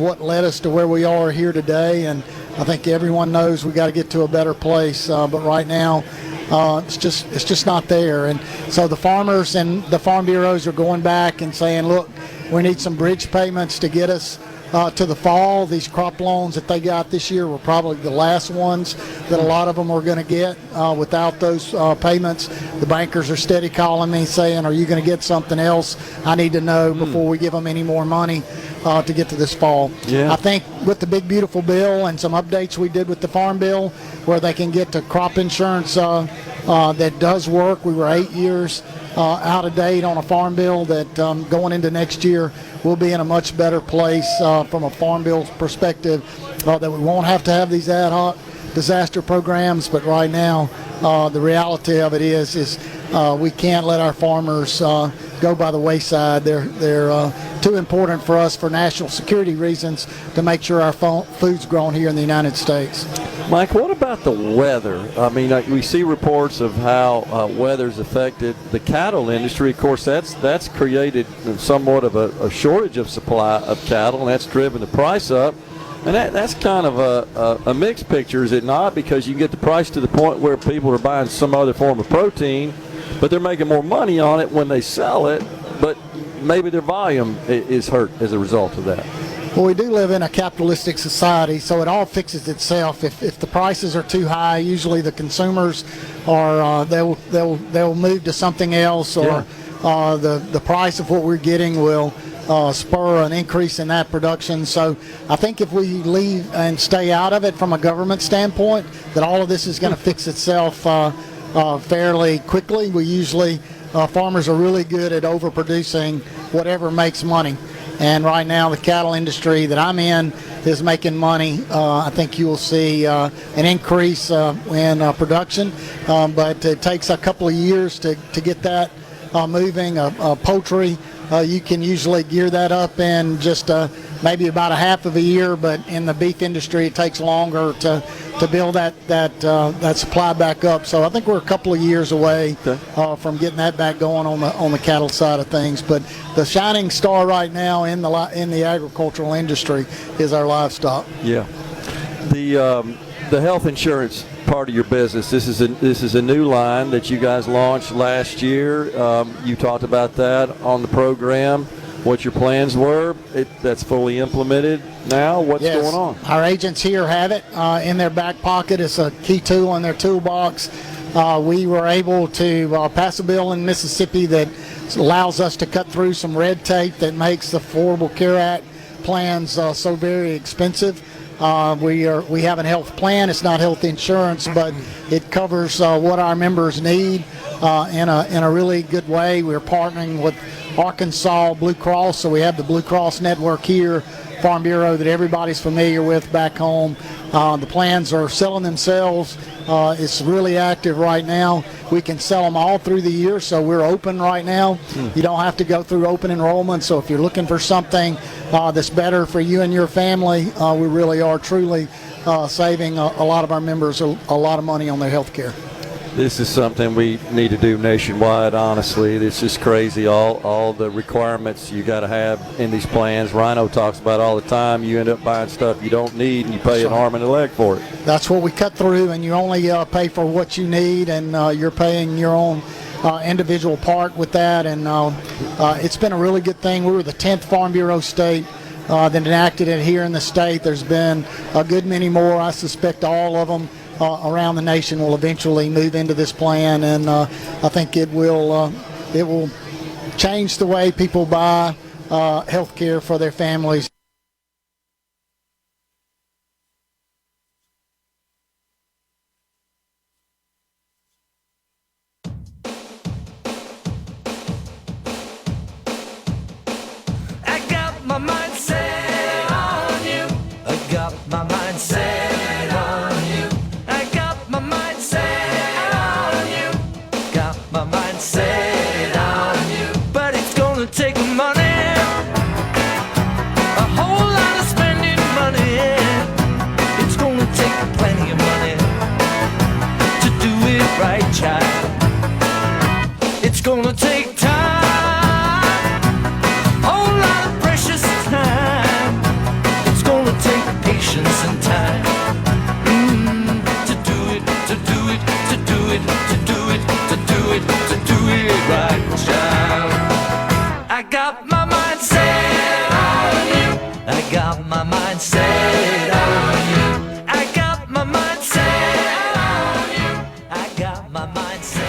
what led us to where we are here today. And I think everyone knows we got to get to a better place. But right now, it's just not there. And so the farmers and the farm bureaus are going back and saying, look, we need some bridge payments to get us to the fall. These crop loans that they got this year were probably the last ones that a lot of them were going to get without those payments. The bankers are steady calling me saying, are you going to get something else? I need to know before we give them any more money to get to this fall. Yeah. I think with the big beautiful bill and some updates we did with the farm bill where they can get to crop insurance that does work. We were 8 years out of date on a farm bill, that going into next year we'll be in a much better place from a farm bill perspective, that we won't have to have these ad hoc disaster programs. But right now, the reality of it is we can't let our farmers go by the wayside. They're too important for us for national security reasons to make sure our food's grown here in the United States. Mike, what about the weather? I mean, we see reports of how weather's affected the cattle industry. Of course, that's created somewhat of a shortage of supply of cattle, and that's driven the price up. And that's kind of a mixed picture, is it not? Because you can get the price to the point where people are buying some other form of protein, but they're making more money on it when they sell it, but maybe their volume is hurt as a result of that. Well, we do live in a capitalistic society, so it all fixes itself. If the prices are too high, usually the consumers are they'll move to something else, or the price of what we're getting will spur an increase in that production. So I think if we leave and stay out of it from a government standpoint, that all of this is going to fix itself fairly quickly. We usually farmers are really good at overproducing whatever makes money. And right now, the cattle industry that I'm in is making money. I think you will see an increase in production, but it takes a couple of years to get that moving. Poultry, you can usually gear that up in just maybe about a half of a year, but in the beef industry, it takes longer to build that supply back up. So I think we're a couple of years away from getting that back going on the cattle side of things. But the shining star right now in the agricultural industry is our livestock. Yeah, the health insurance part of your business. This is a new line that you guys launched last year. You talked about that on the program. What your plans were. That's fully implemented now. What's going on? Our agents here have it in their back pocket. It's a key tool in their toolbox. We were able to pass a bill in Mississippi that allows us to cut through some red tape that makes the Affordable Care Act plans so very expensive. We have a health plan. It's not health insurance, but it covers what our members need in a really good way. We're partnering with Arkansas Blue Cross, so we have the Blue Cross network here, Farm Bureau, that everybody's familiar with back home. The plans are selling themselves. It's really active right now. We can sell them all through the year, so we're open right now. You don't have to go through open enrollment, so if you're looking for something that's better for you and your family, we really are truly saving a lot of our members a lot of money on their health care. This is something we need to do nationwide, honestly. It's just crazy, all the requirements you got to have in these plans. Rhino talks about all the time. You end up buying stuff you don't need, and you pay an arm and a leg for it. That's what we cut through, and you only pay for what you need, and you're paying your own individual part with that. And it's been a really good thing. We were the 10th Farm Bureau state that enacted it here in the state. There's been a good many more. I suspect all of them around the nation will eventually move into this plan, and I think it will change the way people buy health care for their families. I got my mind set on you. I got my mind set on you. I got my mind set on you. Got my mind set on you. But it's gonna take money, a whole lot of spending money. It's gonna take plenty of money to do it right, child. It's gonna take time, whole lot of precious time. It's gonna take patience and time to do it, to do it, to do it, to do it, to do it, to do it right, child. I got my mind set on you. I got my mind set on you. I got my mind set on you. I got my mind set.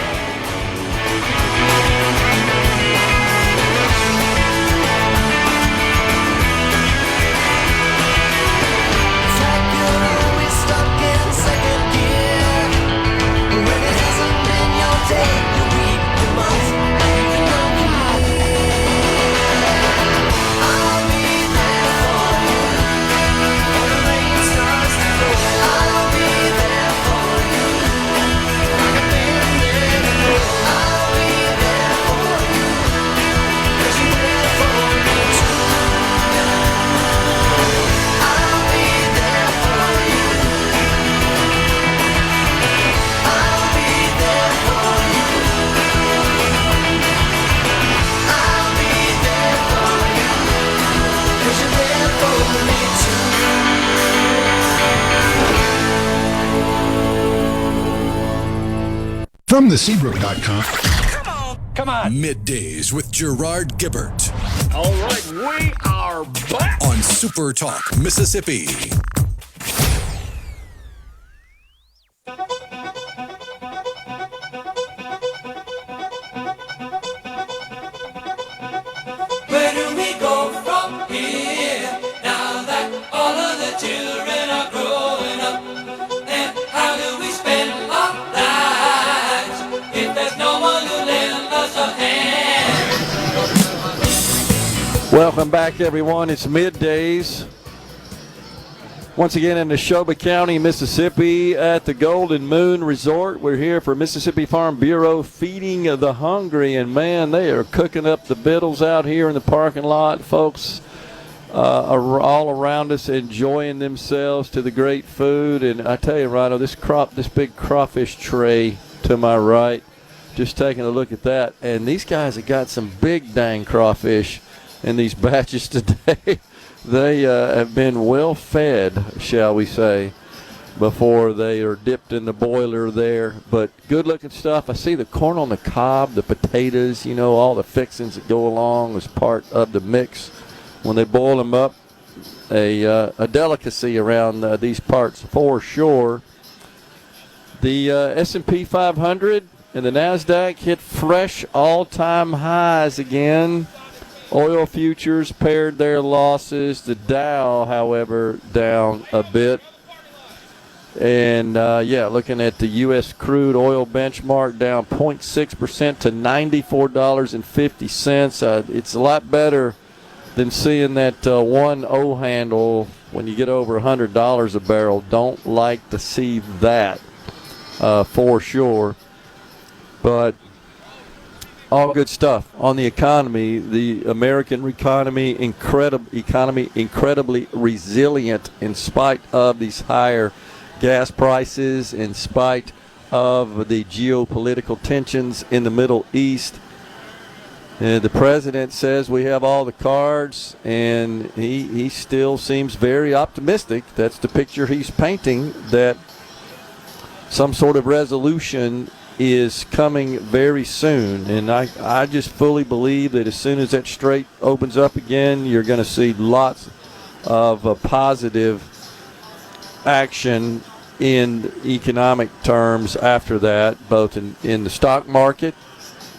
From the Seabrook.com. Come on. Middays with Gerard Gibert. All right, we are back on SuperTalk, Mississippi. Where do we go from here now that all of the children are growing up? And how do we spend our lives if there's no one to lend us a hand? Welcome back, everyone. It's Middays. Once again in Neshoba County, Mississippi at the Golden Moon Resort. We're here for Mississippi Farm Bureau Feeding the Hungry. And, man, they are cooking up the victuals out here in the parking lot. Folks are all around us enjoying themselves to the great food. And I tell you, Rhino, this big crawfish tray to my right, just taking a look at that. And these guys have got some big dang crawfish in these batches today. They have been well fed, shall we say, before they are dipped in the boiler there. But good looking stuff. I see the corn on the cob, the potatoes, all the fixings that go along as part of the mix. When they boil them up, a delicacy around these parts for sure. The S&P 500 and the NASDAQ hit fresh all-time highs again. Oil futures paired their losses. The Dow, however, down a bit. And, looking at the U.S. crude oil benchmark down 0.6% to $94.50. It's a lot better than seeing that 1-0 handle when you get over $100 a barrel. Don't like to see that for sure. But all good stuff on the economy. The American economy incredibly resilient in spite of these higher gas prices, in spite of the geopolitical tensions in the Middle East. The president says we have all the cards, and he still seems very optimistic. That's the picture he's painting, that some sort of resolution is coming very soon. And I just fully believe that as soon as that strait opens up again, you're going to see lots of positive action in economic terms after that, both in the stock market.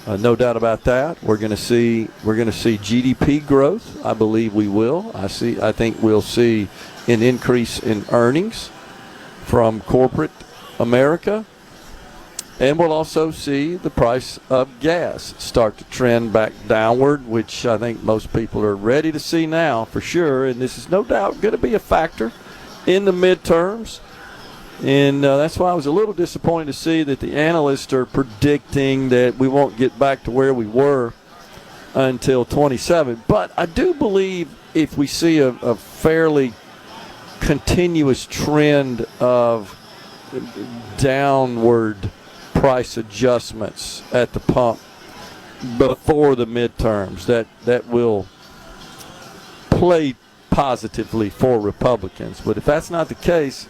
No doubt about that. We're going to see GDP growth. I believe we will. I think we'll see an increase in earnings from corporate America. And we'll also see the price of gas start to trend back downward, which I think most people are ready to see now for sure. And this is no doubt going to be a factor in the midterms. And that's why I was a little disappointed to see that the analysts are predicting that we won't get back to where we were until 27. But I do believe if we see a fairly continuous trend of downward price adjustments at the pump before the midterms, that will play positively for Republicans. But if that's not the case,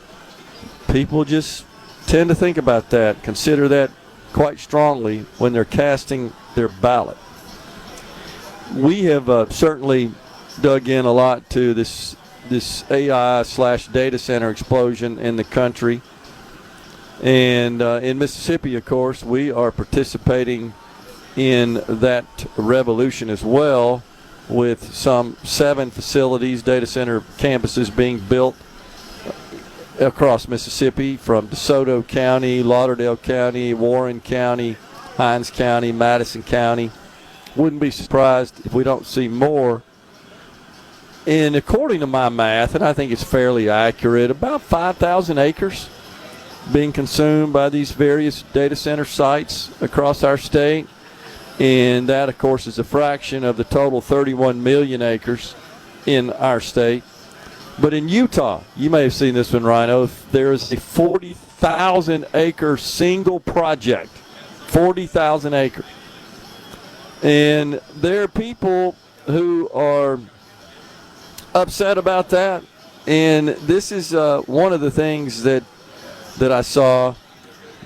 people just tend to think about that, consider that quite strongly when they're casting their ballot. We have certainly dug in a lot to this AI/data center explosion in the country. And in Mississippi, of course, we are participating in that revolution as well, with some 7 facilities, data center campuses being built across Mississippi, from DeSoto County, Lauderdale County, Warren County, Hinds County, Madison County. Wouldn't be surprised if we don't see more. And according to my math, and I think it's fairly accurate, about 5,000 acres being consumed by these various data center sites across our state. And that, of course, is a fraction of the total 31 million acres in our state. But in Utah, you may have seen this one, Rhino, there is a 40,000 acre single project. 40,000 acres. And there are people who are upset about that. And this is one of the things that I saw.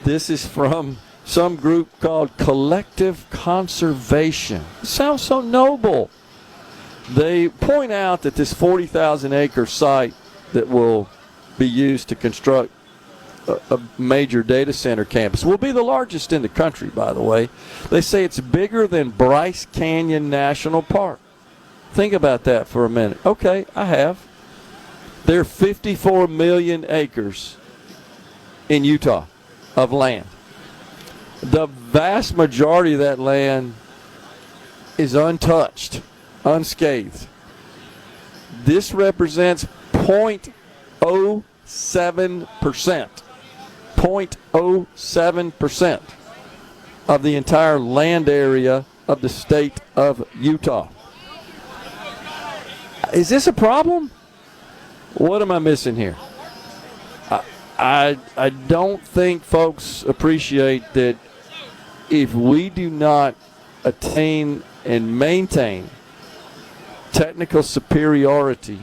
This is from some group called Collective Conservation. It sounds so noble. They point out that this 40,000-acre site that will be used to construct a major data center campus will be the largest in the country, by the way. They say it's bigger than Bryce Canyon National Park. Think about that for a minute. Okay, I have. There are 54 million acres in Utah of land. The vast majority of that land is untouched, unscathed. This represents 0.07%. 0.07% of the entire land area of the state of Utah. Is this a problem? What am I missing here? I don't think folks appreciate that if we do not attain and maintain technical superiority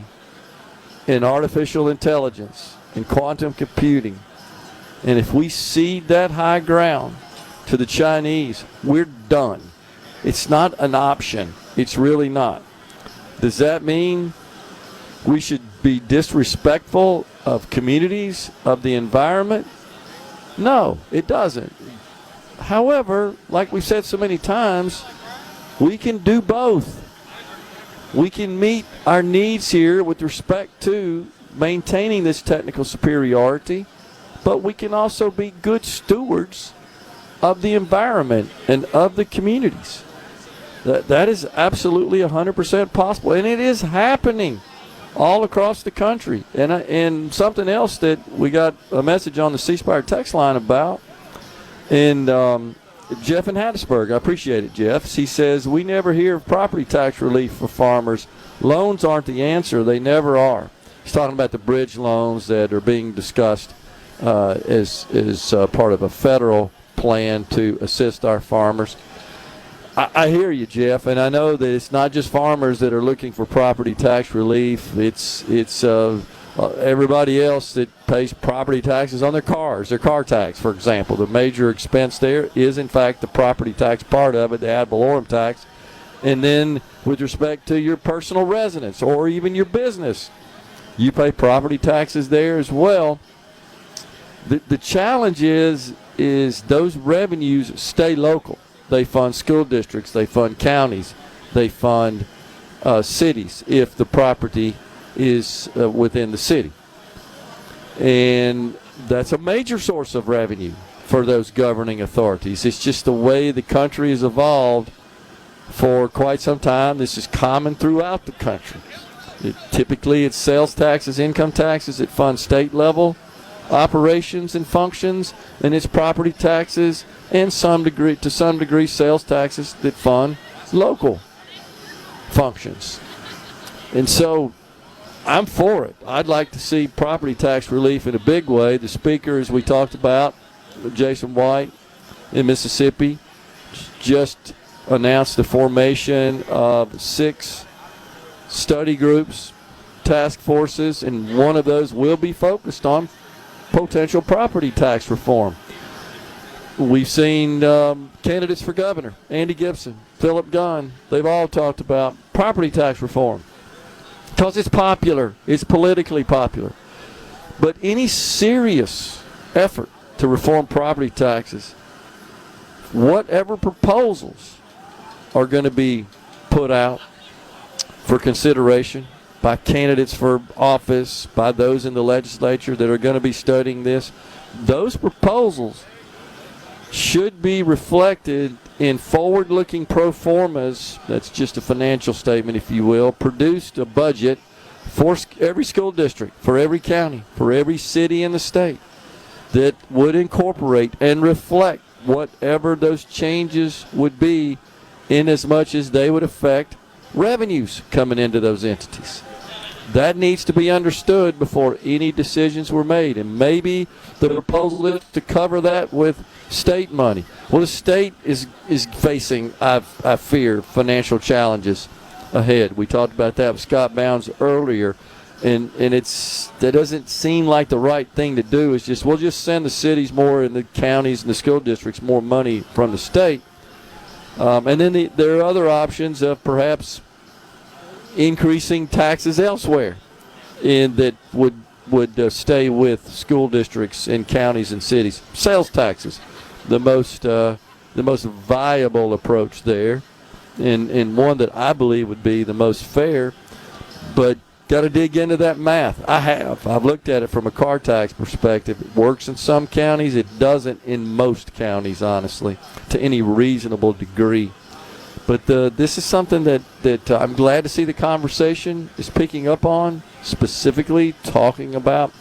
in artificial intelligence and quantum computing, and if we cede that high ground to the Chinese, we're done. It's not an option. It's really not. Does that mean we should be disrespectful of communities, of the environment? No, it doesn't. However, like we've said so many times, we can do both. We can meet our needs here with respect to maintaining this technical superiority, but we can also be good stewards of the environment and of the communities. That is absolutely 100% possible, and it is happening all across the country. And something else that we got a message on the C Spire text line about, and Jeff in Hattiesburg, I appreciate it, Jeff. He says, we never hear of property tax relief for farmers. Loans aren't the answer. They never are. He's talking about the bridge loans that are being discussed as part of a federal plan to assist our farmers. I hear you, Jeff, and I know that it's not just farmers that are looking for property tax relief. It's everybody else that pays property taxes on their cars, their car tax, for example. The major expense there is, in fact, the property tax part of it, the ad valorem tax. And then with respect to your personal residence or even your business, you pay property taxes there as well. The challenge is those revenues stay local. They fund school districts, they fund counties, they fund cities if the property is within the city. And that's a major source of revenue for those governing authorities. It's just the way the country has evolved for quite some time. This is common throughout the country. Typically, it's sales taxes, income taxes that fund state level operations and functions, and it's property taxes and to some degree sales taxes that fund local functions. And so I'm for it. I'd like to see property tax relief in a big way. The speaker, as we talked about, Jason White in Mississippi, just announced the formation of 6 study groups, task forces, and one of those will be focused on potential property tax reform. We've seen candidates for governor, Andy Gibson, Philip Gunn, they've all talked about property tax reform because it's popular, it's politically popular. But any serious effort to reform property taxes, whatever proposals are going to be put out for consideration by candidates for office, by those in the legislature that are going to be studying this, those proposals should be reflected in forward-looking pro formas. That's just a financial statement, if you will, produced a budget for every school district, for every county, for every city in the state that would incorporate and reflect whatever those changes would be, in as much as they would affect revenues coming into those entities. That needs to be understood before any decisions were made. And maybe the proposal is to cover that with state money. Well, the state is facing, I fear, financial challenges ahead. We talked about that with Scott Bounds earlier. And that doesn't seem like the right thing to do. It's just, we'll just send the cities more and the counties and the school districts more money from the state. And then there are other options of perhaps increasing taxes elsewhere that would stay with school districts and counties and cities. Sales taxes, the most viable approach there, and one that I believe would be the most fair. But got to dig into that math. I've looked at it from a car tax perspective. It works in some counties. It doesn't in most counties, honestly, to any reasonable degree. But this is something that I'm glad to see the conversation is picking up on, specifically talking about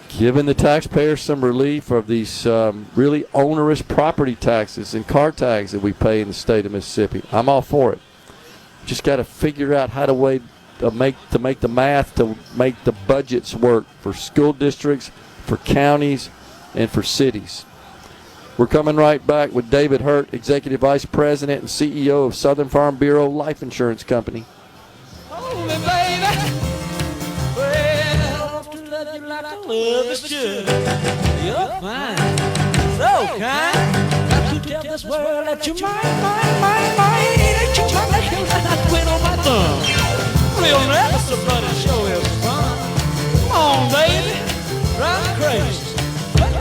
giving the taxpayers some relief of these really onerous property taxes and car tags that we pay in the state of Mississippi. I'm all for it. Just got to figure out how to make the math, to make the budgets work for school districts, for counties, and for cities. We're coming right back with David Hurt, Executive Vice President and CEO of Southern Farm Bureau Life Insurance Company. Hold me, baby. Well, to love you like I love is should. You're fine, so kind. Got to tell this world that you're mine. That you might make you like I quit on my thumb. We'll never somebody show us fun. Come on, baby, drive me crazy.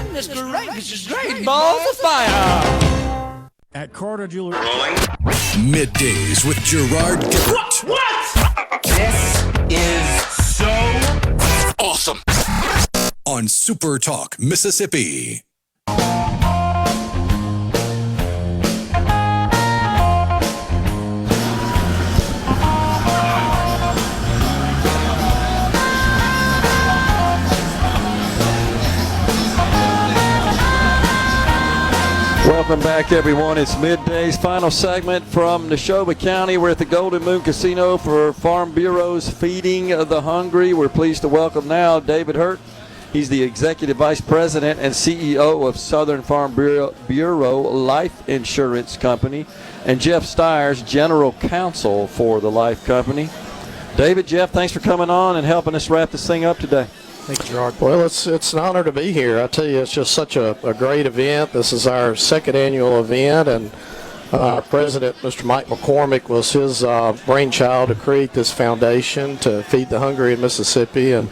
Mr. Rankish is great balls of fire. At Carter Jewelry. Middays with Gerard Gibert. What? This is so awesome. On SuperTalk, Mississippi. Welcome back, everyone. It's Middays, final segment from Neshoba County. We're at the Golden Moon Casino for Farm Bureau's Feeding the Hungry. We're pleased to welcome now David Hurt. He's the Executive Vice President and CEO of Southern Farm Bureau Life Insurance Company, and Jeff Stiers, General Counsel for the Life Company. David, Jeff, thanks for coming on and helping us wrap this thing up today. Thank you, Gerard. Well, it's an honor to be here. I tell you, it's just such a great event. This is our second annual event, and our president, Mr. Mike McCormick, was his brainchild to create this foundation to feed the hungry in Mississippi. And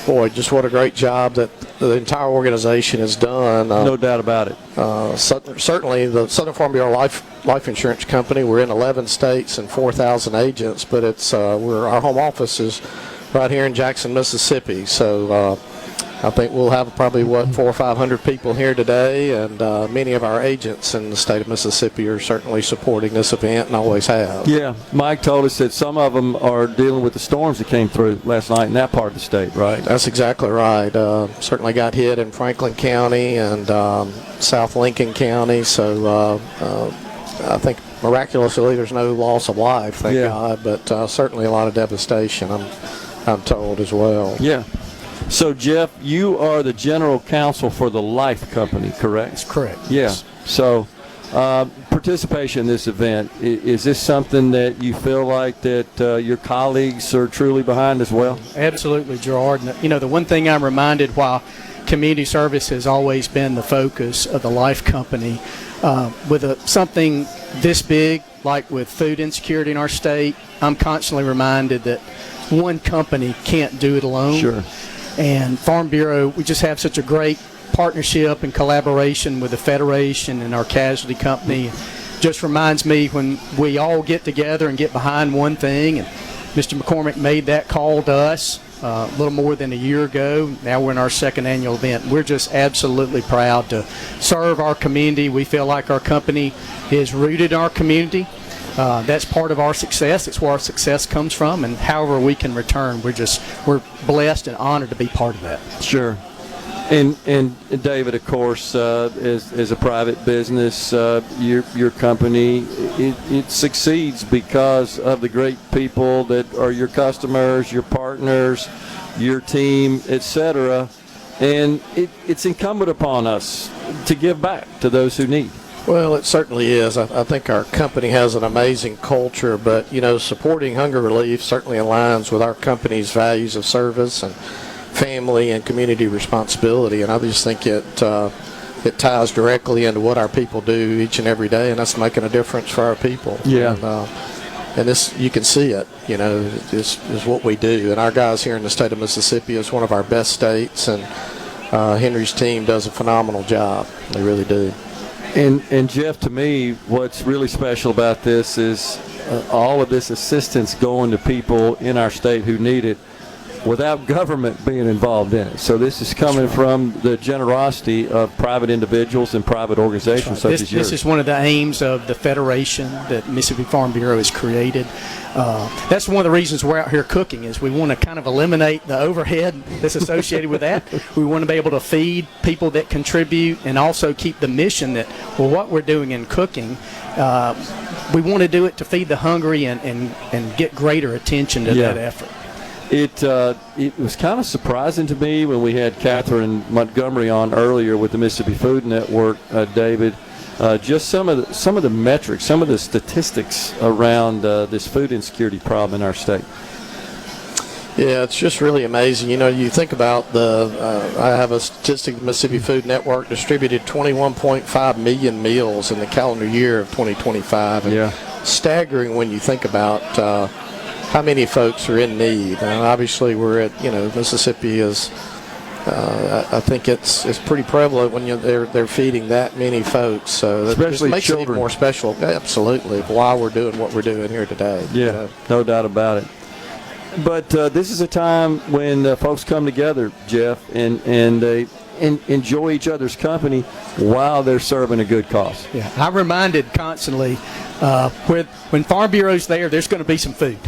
boy, just what a great job that the entire organization has done. No doubt about it. Certainly, the Southern Farm Bureau Life Insurance Company. We're in 11 states and 4,000 agents, but it's our home office is right here in Jackson, Mississippi. So I think we'll have probably, 400 or 500 people here today, and many of our agents in the state of Mississippi are certainly supporting this event and always have. Yeah, Mike told us that some of them are dealing with the storms that came through last night in that part of the state, right? That's exactly right. Certainly got hit in Franklin County and South Lincoln County, so I think miraculously there's no loss of life, thank God, but certainly a lot of devastation, I'm told as well. Yeah. So, Jeff, you are the general counsel for the Life Company, correct? That's correct. Yeah. Yes. So, participation in this event, is this something that you feel like that your colleagues are truly behind as well? Absolutely, Gerard. You know, the one thing I'm reminded, while community service has always been the focus of the Life Company, with something this big, like with food insecurity in our state, I'm constantly reminded that one company can't do it alone. Sure. And Farm Bureau, we just have such a great partnership and collaboration with the Federation and our casualty company. Just reminds me when we all get together and get behind one thing, and Mr. McCormick made that call to us a little more than a year ago. Now we're in our second annual event. We're just absolutely proud to serve our community. We feel like our company is rooted in our community. That's part of our success. It's where our success comes from, and however we can return, we're blessed and honored to be part of that. Sure. And David, of course, as a private business, your company, it succeeds because of the great people that are your customers, your partners, your team, etc. And it's incumbent upon us to give back to those who need. Well, it certainly is. I think our company has an amazing culture, but, supporting hunger relief certainly aligns with our company's values of service and family and community responsibility, and I just think it ties directly into what our people do each and every day, and that's making a difference for our people. Yeah. And this, you can see it, is what we do. And our guys here in the state of Mississippi is one of our best states, and Henry's team does a phenomenal job. They really do. And Jeff, to me, what's really special about this is all of this assistance going to people in our state who need it without government being involved in it. So this is coming from the generosity of private individuals and private organizations such as yours. This is one of the aims of the federation that Mississippi Farm Bureau has created. That's one of the reasons we're out here cooking, is we want to kind of eliminate the overhead that's associated with that. We want to be able to feed people that contribute and also keep the mission that, what we're doing in cooking, we want to do it to feed the hungry and get greater attention to that effort. It was kind of surprising to me when we had Catherine Montgomery on earlier with the Mississippi Food Network, David. Just some of the metrics, some of the statistics around this food insecurity problem in our state. Yeah, it's just really amazing. You think about I have a statistic, the Mississippi Food Network distributed 21.5 million meals in the calendar year of 2025. And staggering when you think about how many folks are in need. And obviously we're at, Mississippi is, I think it's pretty prevalent when they're feeding that many folks. So that especially just makes children. it even more special. Absolutely. Why we're doing what we're doing here today. Yeah, no doubt about it. But this is a time when folks come together, Jeff, and they enjoy each other's company while they're serving a good cause. Yeah, I'm reminded constantly when Farm Bureau's there's going to be some food.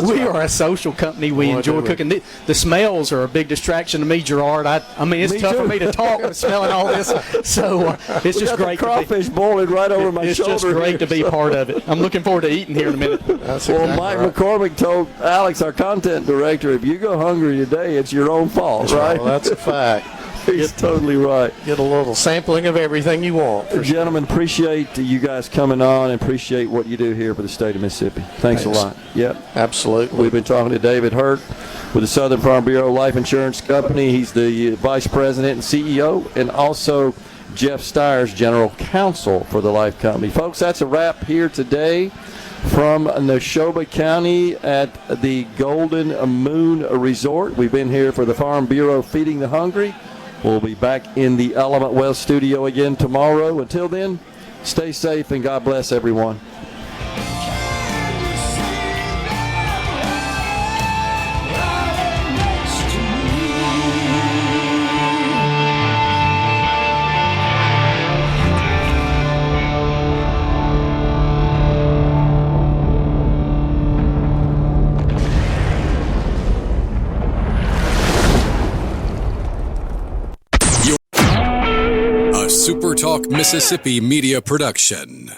We are a social company. We enjoy cooking. The smells are a big distraction to me, Gerard. I mean, it's tough for me to talk with smelling all this. So it's just great. Crawfish boiling right over my shoulder. It's just great to be part of it. I'm looking forward to eating here in a minute. Mike McCormick told Alex, our content director, if you go hungry today, it's your own fault, right? Well, that's a fact. He's totally right. Get a little sampling of everything you want. Gentlemen, appreciate you guys coming on and appreciate what you do here for the state of Mississippi. Thanks a lot. Yep. Absolutely. We've been talking to David Hurt with the Southern Farm Bureau Life Insurance Company. He's the Vice President and CEO, and also Jeff Stiers, General Counsel for the Life Company. Folks, that's a wrap here today from Neshoba County at the Golden Moon Resort. We've been here for the Farm Bureau Feeding the Hungry. We'll be back in the Element Wealth studio again tomorrow. Until then, stay safe and God bless everyone. SuperTalk Mississippi Media Production.